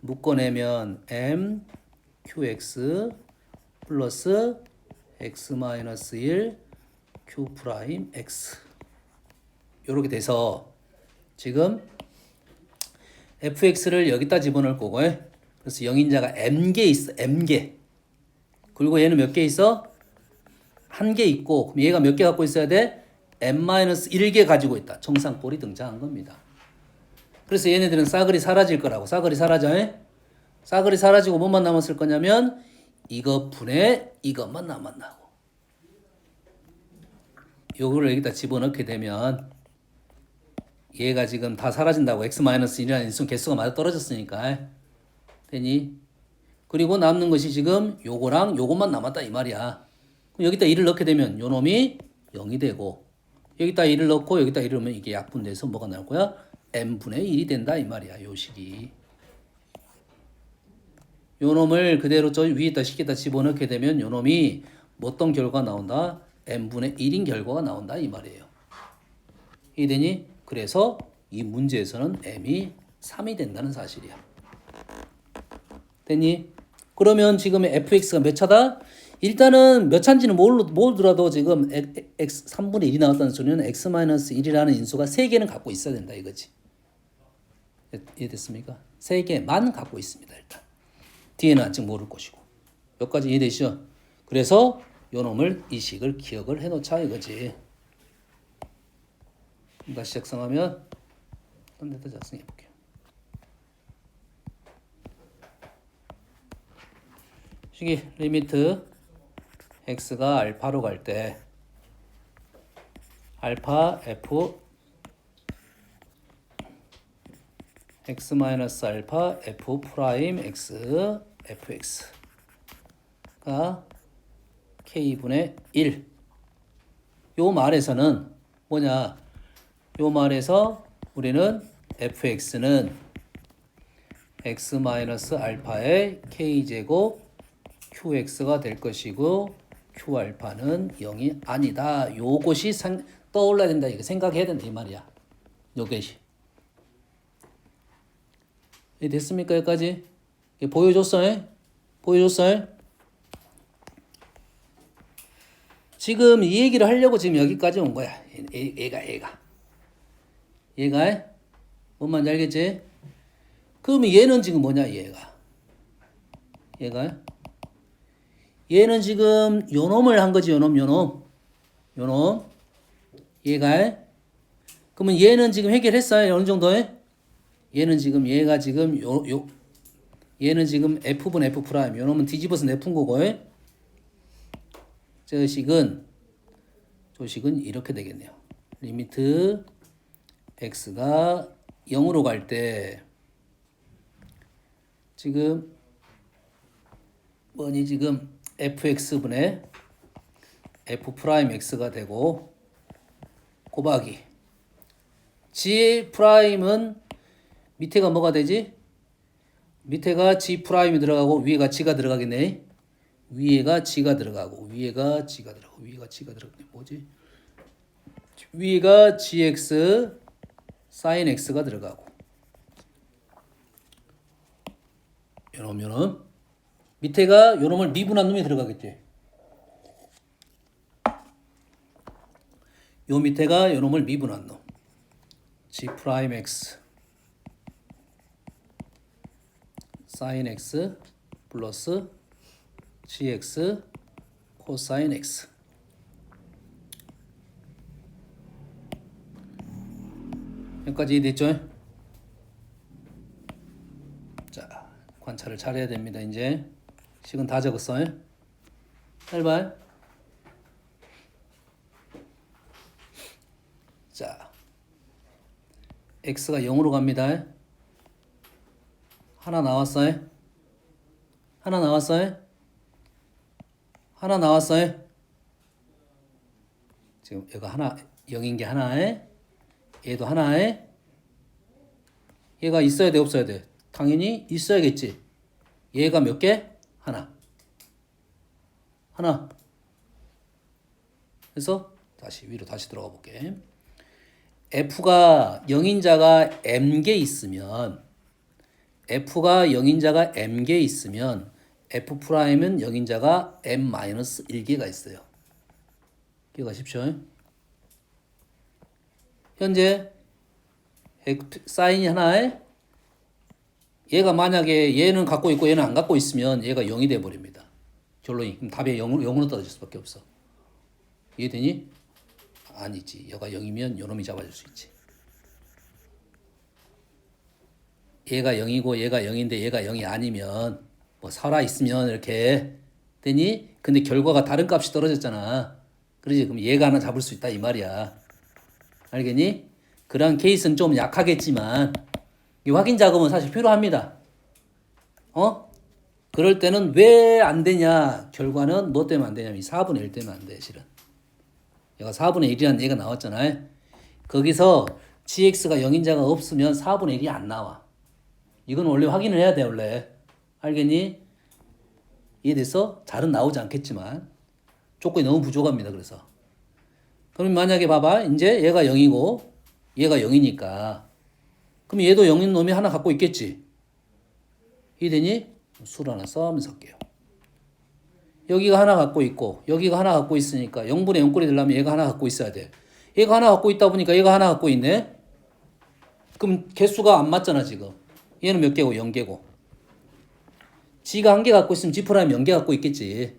묶어내면 m qx 플러스 x-1 q 프라임 x 이렇게 돼서 지금 fx를 여기다 집어넣을 거고 그래서 0인자가 m개 있어. m개. 그리고 얘는 몇 개 있어? 한 개 있고 그럼 얘가 몇 개 갖고 있어야 돼? m-1개 가지고 있다. 정상꼴이 등장한 겁니다. 그래서 얘네들은 싸그리 사라질 거라고. 싸그리 사라져. 싸그리 사라지고 뭐만 남았을 거냐면 이거 분의 이것만 남았나고. 요거를 여기다 집어넣게 되면 얘가 지금 다 사라진다고. x-1이라는 인수 개수가 맞아 떨어졌으니까. 되니? 그리고 남는 것이 지금 요거랑 요것만 남았다 이 말이야. 그럼 여기다 1을 넣게 되면 요 놈이 0이 되고 여기다 1을 넣고 여기다 1을 넣으면 이게 약분돼서 뭐가 나올 거야? m분의 1이 된다 이 말이야. 요 식이. 요 놈을 그대로 저 위에다 식에다 집어넣게 되면 요 놈이 어떤 결과가 나온다? m분의 1인 결과가 나온다 이 말이에요. 이해되니? 그래서 이 문제에서는 m이 3이 된다는 사실이야. 됐니? 그러면 지금 fx가 몇 차다? 일단은 몇 차인지는 모르더라도 지금 x 3분의 1이 나왔다는 소리는 x-1이라는 인수가 3개는 갖고 있어야 된다 이거지. 이해됐습니까? 3개만 갖고 있습니다. 일단 뒤에는 아직 모를 것이고. 여기까지 이해되시죠? 그래서 요 놈을 이 식을 기억을 해놓자 이거지. 다시 작성하면 딴 데다 작성해 볼게요. 식이 리미트 x가 알파로 갈 때 알파 f x 마이너스 알파 f 프라임 x fx가 k분의 1. 요 말에서는 뭐냐? 요 말에서 우리는 fx는 x 마이너스 알파의 k제곱 qx가 될 것이고 q알파는 0이 아니다. 요것이 떠올라야 된다. 이거 생각해야 된다 이 말이야. 요것이. 됐습니까? 여기까지? 보여줬어요? 보여줬어요? 지금 이 얘기를 하려고 지금 여기까지 온 거야. 얘가 뭔 말인지 알겠지? 그러면 얘는 지금 뭐냐 얘는 지금 요 놈을 한 거지. 요 놈 얘가 그러면 얘는 지금 해결했어요. 어느 정도에? 얘는 지금 얘가 지금 얘는 지금 f분 f 프라임. 요 놈은 뒤집어서 내푼 거고. 저 식은 이렇게 되겠네요. 리미트 x가 0으로 갈 때 지금 뭐니 지금 fx분의 f 프라임 x가 되고 곱하기 g 프라임은 밑에가 뭐가 되지? 밑에가 g 프라임이 들어가고 위에가 g가 들어가겠네. 위에가 g가 들어가고 위에가 g가 들어가네. 뭐지? 위에가 gx sin x가 들어가고 요놈. 밑에가 요놈을 미분한 놈이 들어가겠지. 요 밑에가 요놈을 미분한 놈. G 프라임 X sin X 플러스 GX 코사인 X. 여기까지 됐죠? 자, 관찰을 잘해야 됩니다. 이제 식은 다 적었어. 해봐. 자, x가 0으로 갑니다. 하나 나왔어요? 하나 나왔어요? 하나 나왔어요? 지금 얘가 하나 0인 게 하나에 얘도 하나에 얘가 있어야 돼 없어야 돼? 당연히 있어야겠지. 얘가 몇 개? 하나. 하나. 그래서 다시 위로 다시 들어가 볼게. F가 0인자가 m개 있으면 F가 0인자가 m개 있으면 F'은 0인자가 m-1개가 있어요. 기억하십시오. 현재 사인이 하나에 얘가 만약에 얘는 갖고 있고 얘는 안 갖고 있으면 얘가 0이 돼 버립니다. 결론이. 그럼 답이 0으로 떨어질 수밖에 없어. 이해되니? 아니지. 얘가 0이면 요놈이 잡아줄 수 있지. 얘가 0이고 얘가 0인데 얘가 0이 아니면 뭐 살아 있으면 이렇게 되니? 근데 결과가 다른 값이 떨어졌잖아. 그러지? 그럼 얘가 하나 잡을 수 있다 이 말이야. 알겠니? 그런 케이스는 좀 약하겠지만 이 확인 작업은 사실 필요합니다. 그럴 때는 왜 안 되냐? 결과는 뭐 때문에 안 되냐면 4분의 1 때문에 안 돼, 실은. 얘가 4분의 1이라는 얘가 나왔잖아요. 거기서 gx가 0인자가 없으면 4분의 1이 안 나와. 이건 원래 확인을 해야 돼, 원래. 알겠니? 이해됐어? 잘은 나오지 않겠지만 조건이 너무 부족합니다. 그래서 그럼 만약에 봐봐. 이제 얘가 0이고 얘가 0이니까 그럼 얘도 0인 놈이 하나 갖고 있겠지. 이해되니? 수를 하나 써면서 할게요. 여기가 하나 갖고 있고 여기가 하나 갖고 있으니까 0분의 0꼴이 되려면 얘가 하나 갖고 있어야 돼. 얘가 하나 갖고 있다 보니까 얘가 하나 갖고 있네. 그럼 개수가 안 맞잖아 지금. 얘는 몇 개고 0개고. G가 한 개 갖고 있으면 G 프라임 0개 갖고 있겠지.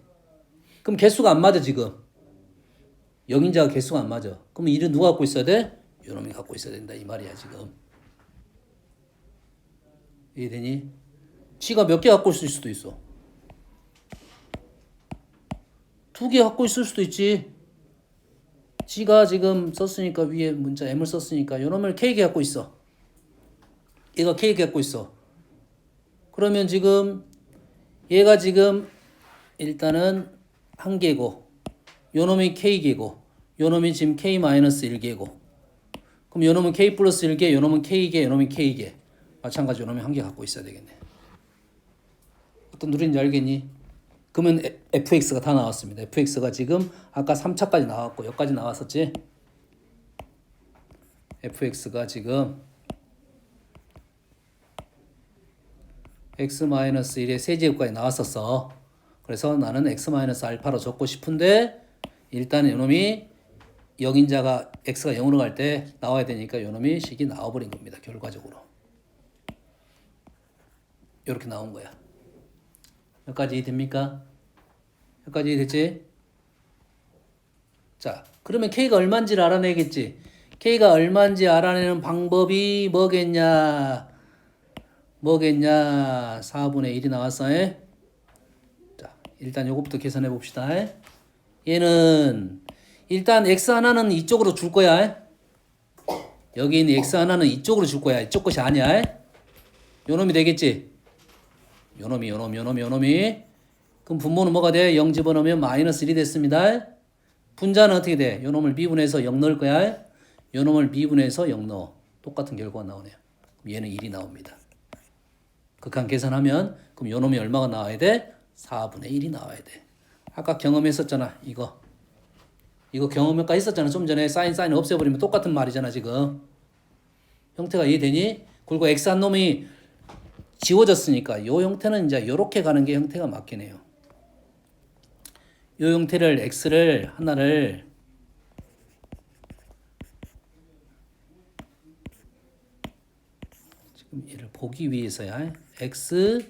그럼 개수가 안 맞아 지금. 0인자가 개수가 안 맞아. 그럼 이를 누가 갖고 있어야 돼? 요놈이 갖고 있어야 된다 이 말이야 지금. 이해되니? G가 몇 개 갖고 있을 수도 있어. 2개 갖고 있을 수도 있지. G가 지금 썼으니까 위에 문자 M을 썼으니까 요놈을 K개 갖고 있어. 얘가 K개 갖고 있어. 그러면 지금 얘가 지금 일단은 한 개고 요놈이 K개고 요놈이 지금 K-1개고 그럼 요놈은 K 플러스 1개 요놈은 K개 요놈이 K개 마찬가지 요놈이 한 개 갖고 있어야 되겠네. 어떤 누린지 알겠니? 그러면 fx가 다 나왔습니다. fx가 지금 아까 3차까지 나왔고 여기까지 나왔었지? fx가 지금 x-1의 세제곱까지 나왔었어. 그래서 나는 x-알파로 적고 싶은데 일단 요놈이 0인자가 x가 0으로 갈 때 나와야 되니까 요놈이 식이 나와버린 겁니다. 결과적으로. 이렇게 나온 거야. 여기까지 됩니까? 여기까지 됐지? 자, 그러면 K가 얼마인지를 알아내겠지? K가 얼마인지 알아내는 방법이 뭐겠냐? 4분의 1이 나왔어. 자, 일단 요것부터 계산해 봅시다. 얘는 일단 x 하나는 이쪽으로 줄 거야. 여기 있는 x 하나는 이쪽으로 줄 거야. 이쪽 것이 아니야. 요놈이 되겠지? 요놈이. 그럼 분모는 뭐가 돼? 0 집어넣으면 마이너스 1이 됐습니다. 분자는 어떻게 돼? 요놈을 미분해서 0 넣을 거야. 요놈을 미분해서 0 넣어. 똑같은 결과가 나오네요. 얘는 1이 나옵니다. 극한 계산하면 그럼 요놈이 얼마가 나와야 돼? 4분의 1이 나와야 돼. 아까 경험했었잖아. 이거 경험효과 했었잖아. 좀 전에 사인 없애버리면 똑같은 말이잖아 지금. 형태가 이해되니? 그리고 x 한 놈이 지워졌으니까 요 형태는 이제 요렇게 가는 게 형태가 맞긴 해요. 요 형태를 x를 하나를 지금 얘를 보기 위해서야 x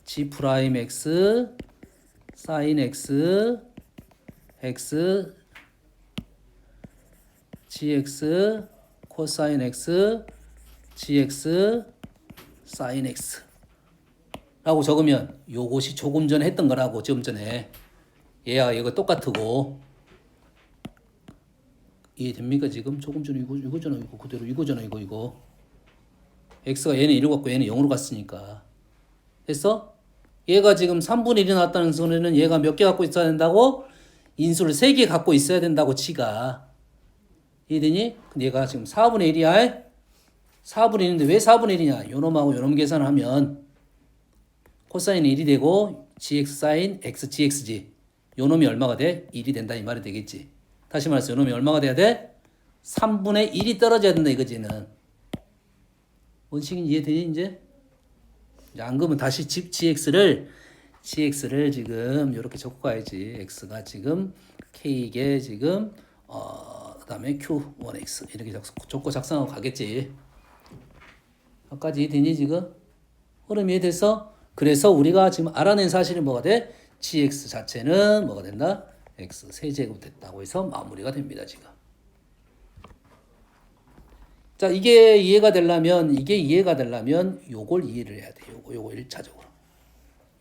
g 프라임 x sin x x gx 코사인 x gx sin x 라고 적으면 요것이 조금 전에 했던 거라고 좀 전에 얘야 이거 똑같고 이해됩니까 지금? 조금 전에 이거잖아 이거 그대로 이거잖아 이거 x가 얘는 1로 갔고 얘는 0으로 갔으니까 됐어? 얘가 지금 3분의 1이 나왔다는 소리는 얘가 몇 개 갖고 있어야 된다고? 인수를 3개 갖고 있어야 된다고 치가 이해되니? 근데 얘가 지금 4분의 1이야 4분의 1인데 왜 4분의 1이냐 요놈하고 요놈 계산을 하면 코사인이 1이 되고 gx 사인 x gxg 요놈이 얼마가 돼? 1이 된다 이 말이 되겠지 다시 말해서 요놈이 얼마가 돼야 돼? 3분의 1이 떨어져야 된다 이거지는 원칙은 이해되니 이제? 안 그러면 다시 gx를 지금 이렇게 적고 가야지 x가 지금 k에 지금 그다음에 q1x 이렇게 적고 작성하고 가겠지 여기까지 이해되니 지금? 흐름이 이해돼서 그래서 우리가 지금 알아낸 사실은 뭐가 돼? gx 자체는 뭐가 된다? x 세제곱 됐다고 해서 마무리가 됩니다 지금 자 이게 이해가 되려면 요걸 이해를 해야 돼 요거 1차적으로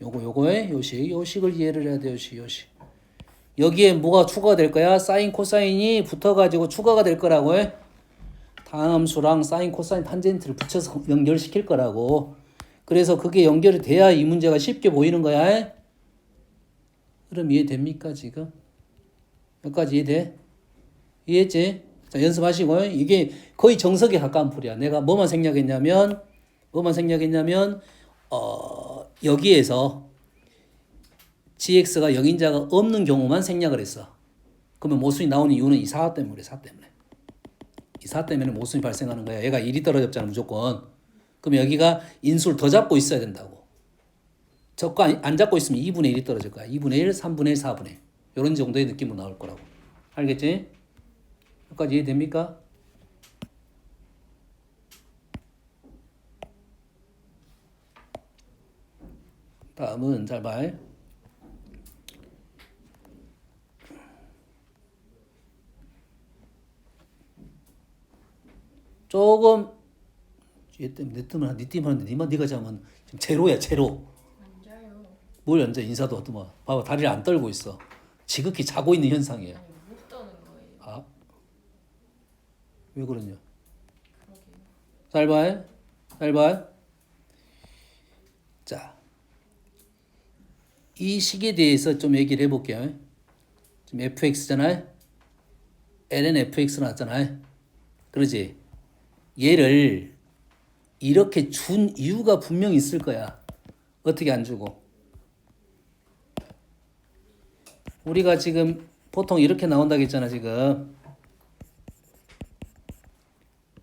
요거의 요식을 이해를 해야 돼 요식 여기에 뭐가 추가가 될 거야? 사인 코사인이 붙어가지고 추가가 될 거라고 해 다함수랑 사인 코사인 탄젠트를 붙여서 연결시킬 거라고 그래서 그게 연결이 돼야 이 문제가 쉽게 보이는 거야 그럼 이해됩니까 지금? 여기까지 이해돼? 이해했지? 자 연습하시고 이게 거의 정석에 가까운 풀이야 내가 뭐만 생략했냐면 여기에서 gx가 0인자가 없는 경우만 생략을 했어 그러면 모순이 나오는 이유는 이 사화 때문에 이 사화 때문에 모순이 발생하는 거야 얘가 1이 떨어졌잖아 무조건 그럼 여기가 인수를 더 잡고 있어야 된다고 적고 안 잡고 있으면 2분의 1이 떨어질 거야 2분의 1, 3분의 1, 4분의 1 이런 정도의 느낌으로 나올 거라고 알겠지? 여기까지 이해됩니까? 다음은 잘 봐. 조금 얘 때문에 내 때문에 네 때문에 하는데 니만 네가 자면 지금 제로야 제로. 앉아요. 뭘 앉아 인사도 하더만. 봐봐 다리를 안 떨고 있어. 지극히 자고 있는 현상이야. 아니 못 떠는 거예요. 아, 왜 그러냐? 그러게요. 잘 봐. 자, 이 식에 대해서 좀 얘기를 해볼게요. 지금 fx잖아요. ln fx 나왔잖아요. 그러지? 얘를 이렇게 준 이유가 분명히 있을 거야. 어떻게 안 주고? 우리가 지금 보통 이렇게 나온다고 했잖아 지금.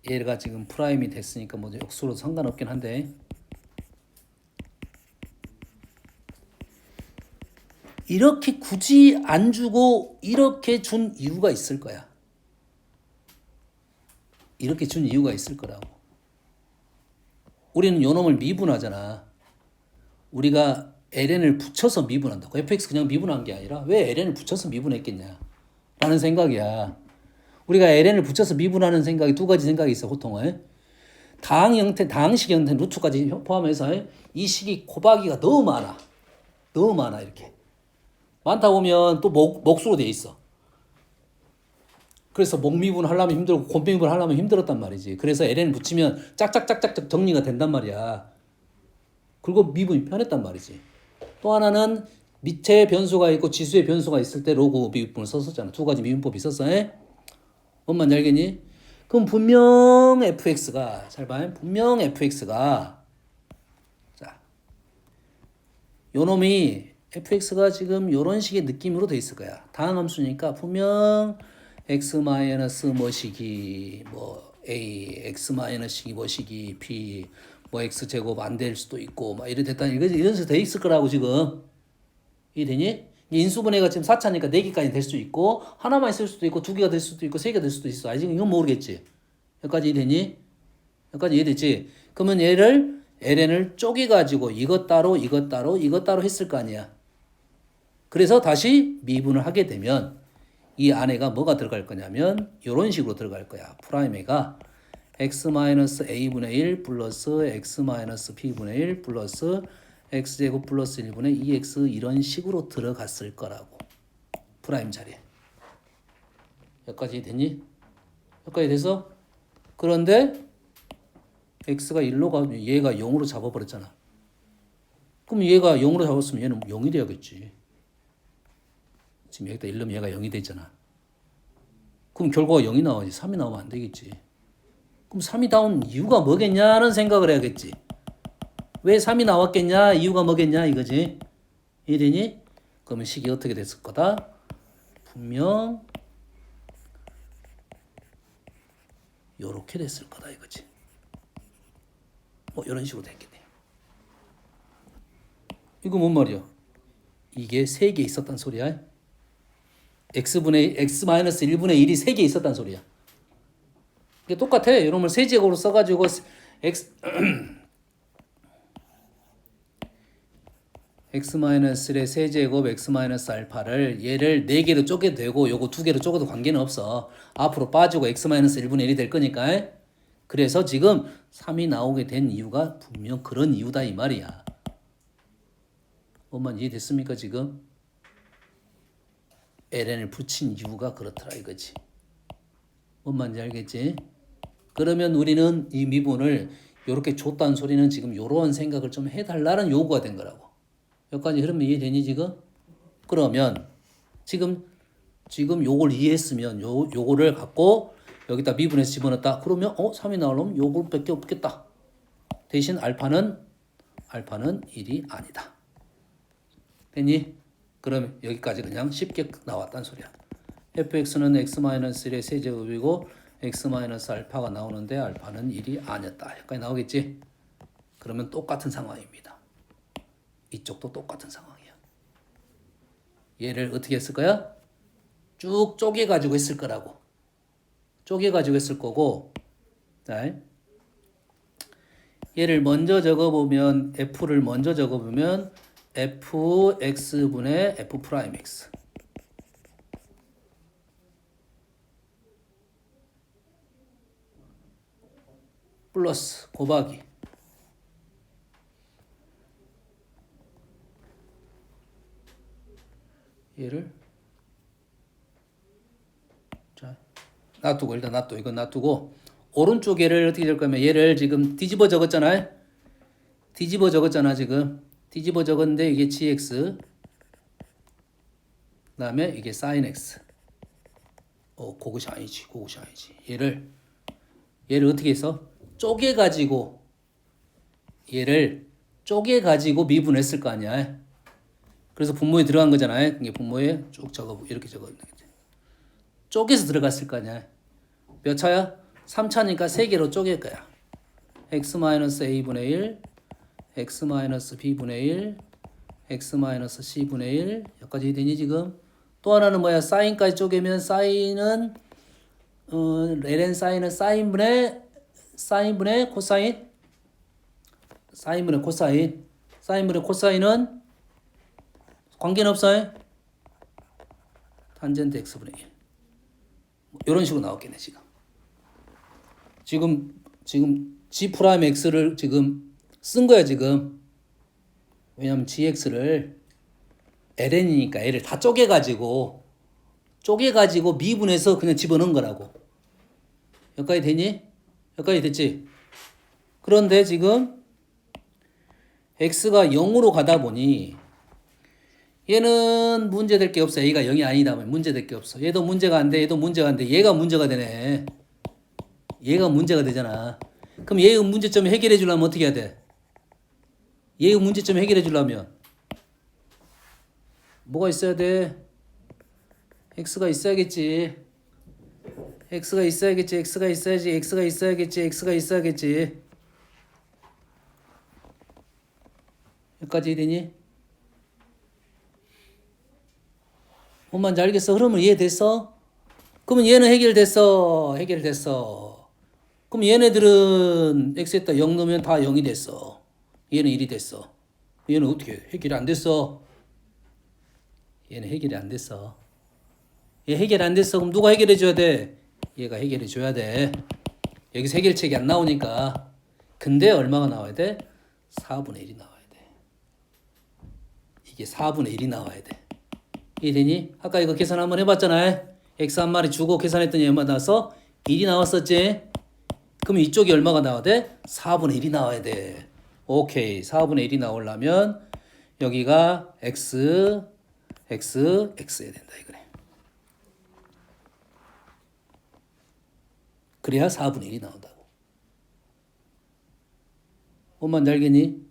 얘가 지금 프라임이 됐으니까 뭐 역수로 상관없긴 한데 이렇게 굳이 안 주고 이렇게 준 이유가 있을 거야. 이렇게 준 이유가 있을 거라고. 우리는 요놈을 미분하잖아. 우리가 ln을 붙여서 미분한다고. fx 그냥 미분한 게 아니라 왜 ln을 붙여서 미분했겠냐 라는 생각이야. 우리가 ln을 붙여서 미분하는 생각이 두 가지 생각이 있어 보통은. 다항식 형태 루트까지 포함해서 이 식이 곱하기가 너무 많아 이렇게. 많다 보면 또 목수로 돼 있어. 그래서 목미분 하려면 힘들고 곱미분 하려면 힘들었단 말이지. 그래서 ln 붙이면 짝짝짝짝 정리가 된단 말이야. 그리고 미분이 편했단 말이지. 또 하나는 밑에 변수가 있고 지수의 변수가 있을 때 로그 미분을 썼었잖아. 두 가지 미분법이 있었어. 뭔 말인지 알겠니? 그럼 분명 fx가 잘 봐요. 분명 fx가 자, 요놈이 fx가 지금 요런 식의 느낌으로 돼 있을 거야. 다항함수니까 분명 x 마이너스 뭐시기 뭐 a x 마이너스 뭐시기 b 뭐 x제곱 안 될 수도 있고 막 이래 됐다 이런 식으로 돼 있을 거라고 지금. 이해되니? 인수분해가 지금 4차니까 4개까지 될 수 있고 하나만 있을 수도 있고 2개가 될 수도 있고 3개가 될 수도 있어. 아직 이건 모르겠지. 여기까지 이해되니? 여기까지 이해됐지? 그러면 얘를 ln을 쪼개가지고 이것 따로 이것 따로 이것 따로 했을 거 아니야. 그래서 다시 미분을 하게 되면 이 안에가 뭐가 들어갈 거냐면 이런 식으로 들어갈 거야. 프라임에가 x-a분의 1 플러스 x-b분의 1 플러스 x제곱 플러스 1분의 2x 이런 식으로 들어갔을 거라고. 프라임 자리에. 여기까지 됐니? 여기까지 돼서 그런데 x가 1로 가면 얘가 0으로 잡아버렸잖아. 그럼 얘가 0으로 잡았으면 얘는 0이 돼야겠지. 지금 여기다 1 넣으면 얘가 0이 되잖아. 그럼 결과가 0이 나와야지. 3이 나오면 안 되겠지. 그럼 3이 나온 이유가 뭐겠냐는 생각을 해야겠지. 왜 3이 나왔겠냐? 이유가 뭐겠냐? 이거지. 이해되니? 그러면 식이 어떻게 됐을 거다? 분명 요렇게 됐을 거다 이거지. 뭐 이런 식으로 됐겠네. 이거 뭔 말이야? 이게 3개 있었단 소리야. x-1분의 1이 3개 있었단 소리야. 이게 똑같아. 이놈을 세제곱으로 써가지고 x-1의 세제곱 x-알파를 얘를 4개로 쪼개도 되고 요거 2개로 쪼개도 관계는 없어. 앞으로 빠지고 x-1분의 1이 될 거니까. 그래서 지금 3이 나오게 된 이유가 분명 그런 이유다 이 말이야. 뭔만 이해됐습니까 지금? ln을 붙인 이유가 그렇더라 이거지. 뭔 말인지 알겠지? 그러면 우리는 이 미분을 이렇게 줬다는 소리는 지금 이런 생각을 좀 해달라는 요구가 된 거라고. 여기까지 흐름 이해되니 지금? 그러면 지금 요걸 이해했으면 요거를 갖고 여기다 미분해서 집어넣었다. 그러면 3이 나오려면 요걸밖에 없겠다. 대신 알파는 1이 아니다. 됐니? 그럼 여기까지 그냥 쉽게 나왔단 소리야. fx는 x-1의 세제곱이고 x-알파가 나오는데 알파는 1이 아니었다. 여기까지 나오겠지? 그러면 똑같은 상황입니다. 이쪽도 똑같은 상황이야. 얘를 어떻게 했을 거야? 쭉 쪼개가지고 했을 거라고. 쪼개가지고 했을 거고, 자, 얘를 먼저 적어보면 f를 먼저 적어보면 fx분의 f'x 플러스 곱하기 얘를 자 놔두고 일단 놔둬. 이건 놔두고 오른쪽 얘를 어떻게 될 거면 얘를 지금 뒤집어 적었잖아요. 뒤집어 적었잖아 지금. 뒤집어 적었는데 이게 gx 그다음에 이게 sin x. 그것이 아니지. 얘를 어떻게 해서 쪼개 가지고 얘를 쪼개 가지고 미분했을 거 아니야. 그래서 분모에 들어간 거잖아요. 이게 분모에 쭉 적어 이렇게 적어 있는 거지. 쪼개서 들어갔을 거 아니야. 몇 차야? 3차니까 3개로 쪼갤 거야. x-a분의 1, x-b분의 1, x-c분의 1 여기까지 되니 지금? 또 하나는 뭐야? 사인까지 쪼개면 사인은 ln 사인은 사인분의 코사인 사인분의 코사인은 관계는 없어요. 탄젠트 x분의 1 이런 식으로 나왔겠네 지금 g 프라임 x를 지금 쓴 거야 지금. 왜냐면 gx를 ln이니까 얘를 다 쪼개가지고 미분해서 그냥 집어넣은 거라고. 여기까지 되니? 여기까지 됐지? 그런데 지금 x가 0으로 가다 보니 얘는 문제될 게 없어. a가 0이 아니다 보면 문제될 게 없어. 얘도 문제가 안 돼. 얘도 문제가 안 돼. 얘가 문제가 되네. 얘가 문제가 되잖아. 그럼 얘의 문제점 해결해 주려면 어떻게 해야 돼? 얘의 문제점 해결해 주려면 뭐가 있어야 돼? x가 있어야겠지. x가 있어야겠지. 여기까지 되니? 뭔 말인지 알겠어? 흐름을 이해됐어? 그러면 얘는 해결됐어. 해결됐어. 그럼 얘네들은 x에다 0 넣으면 다 0이 됐어. 얘는 1이 됐어. 얘는 어떻게 해결이 안 됐어? 얘는 해결이 안 됐어. 얘 해결 안 됐어. 그럼 누가 해결해 줘야 돼? 얘가 해결해 줘야 돼. 여기서 해결책이 안 나오니까. 근데 얼마가 나와야 돼? 4분의 1이 나와야 돼. 이게 4분의 1이 나와야 돼. 이해되니? 아까 이거 계산 한번 해봤잖아. x 한 마리 주고 계산했더니 얼마 나왔어? 1이 나왔었지? 그럼 이쪽이 얼마가 나와야 돼? 4분의 1이 나와야 돼. 오케이. 4분의 1이 나오려면 여기가 x야 된다 이거네. 그래야 4분의 1이 나온다고. 뭔 알겠니?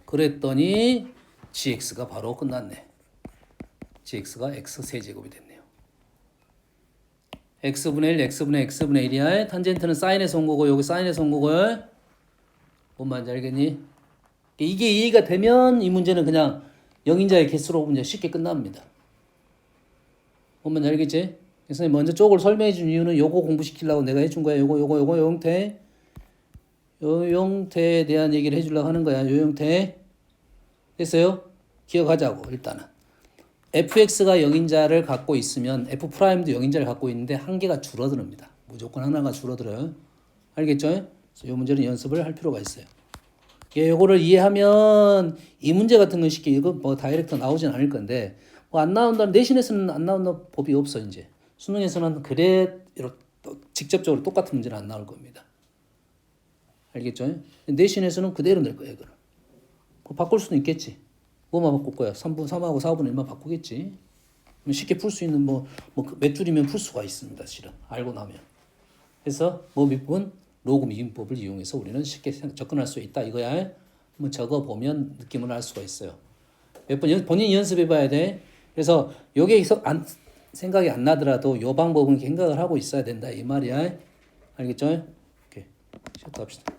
그랬더니 gx가 바로 끝났네. gx가 x 세제곱이 됐네요. x분의 1, x분의 1이야. 탄젠트는 사인에서 온 거고 여기 사인에서 온 거고. 뭔 말인지 알겠니? 이게 이해가 되면 이 문제는 그냥 영인자의 개수로 문제 쉽게 끝납니다. 뭔 말인지 알겠지? 그래서 먼저 쪽을 설명해 준 이유는 요거 공부시키려고 내가 해준 거야. 요거 형태. 요 형태에 대한 얘기를 해주려고 하는 거야. 요 형태. 됐어요? 기억하자고 일단은. fx가 영인자를 갖고 있으면 f'도 영인자를 갖고 있는데 한 개가 줄어듭니다. 무조건 하나가 줄어들어요. 알겠죠? 그래서 이 문제는 연습을 할 필요가 있어요. 요거를 이해하면 이 문제 같은 건 쉽게 이거 뭐 다이렉트 나오진 않을 건데 뭐 안 나온다면 내신에서는 안 나오는 법이 없어 이제. 수능에서는 그래 직접적으로 똑같은 문제는 안 나올 겁니다. 알겠죠? 내신에서는 그대로 낼 거예요. 이거는. 바꿀 수도 있겠지. 뭐만 바꿀 거야? 3하고 4분의 1만 바꾸겠지. 쉽게 풀 수 있는 몇 줄이면 풀 수가 있습니다. 실은 알고 나면. 그래서 미분 로그 미분법을 이용해서 우리는 쉽게 접근할 수 있다 이거야. 한번 적어 보면 느낌을 알 수가 있어요. 몇 번 본인이 연습해 봐야 돼. 그래서 요게 생각이 안 나더라도 요 방법은 생각을 하고 있어야 된다 이 말이야. 알겠죠? 오케이. 시작합시다.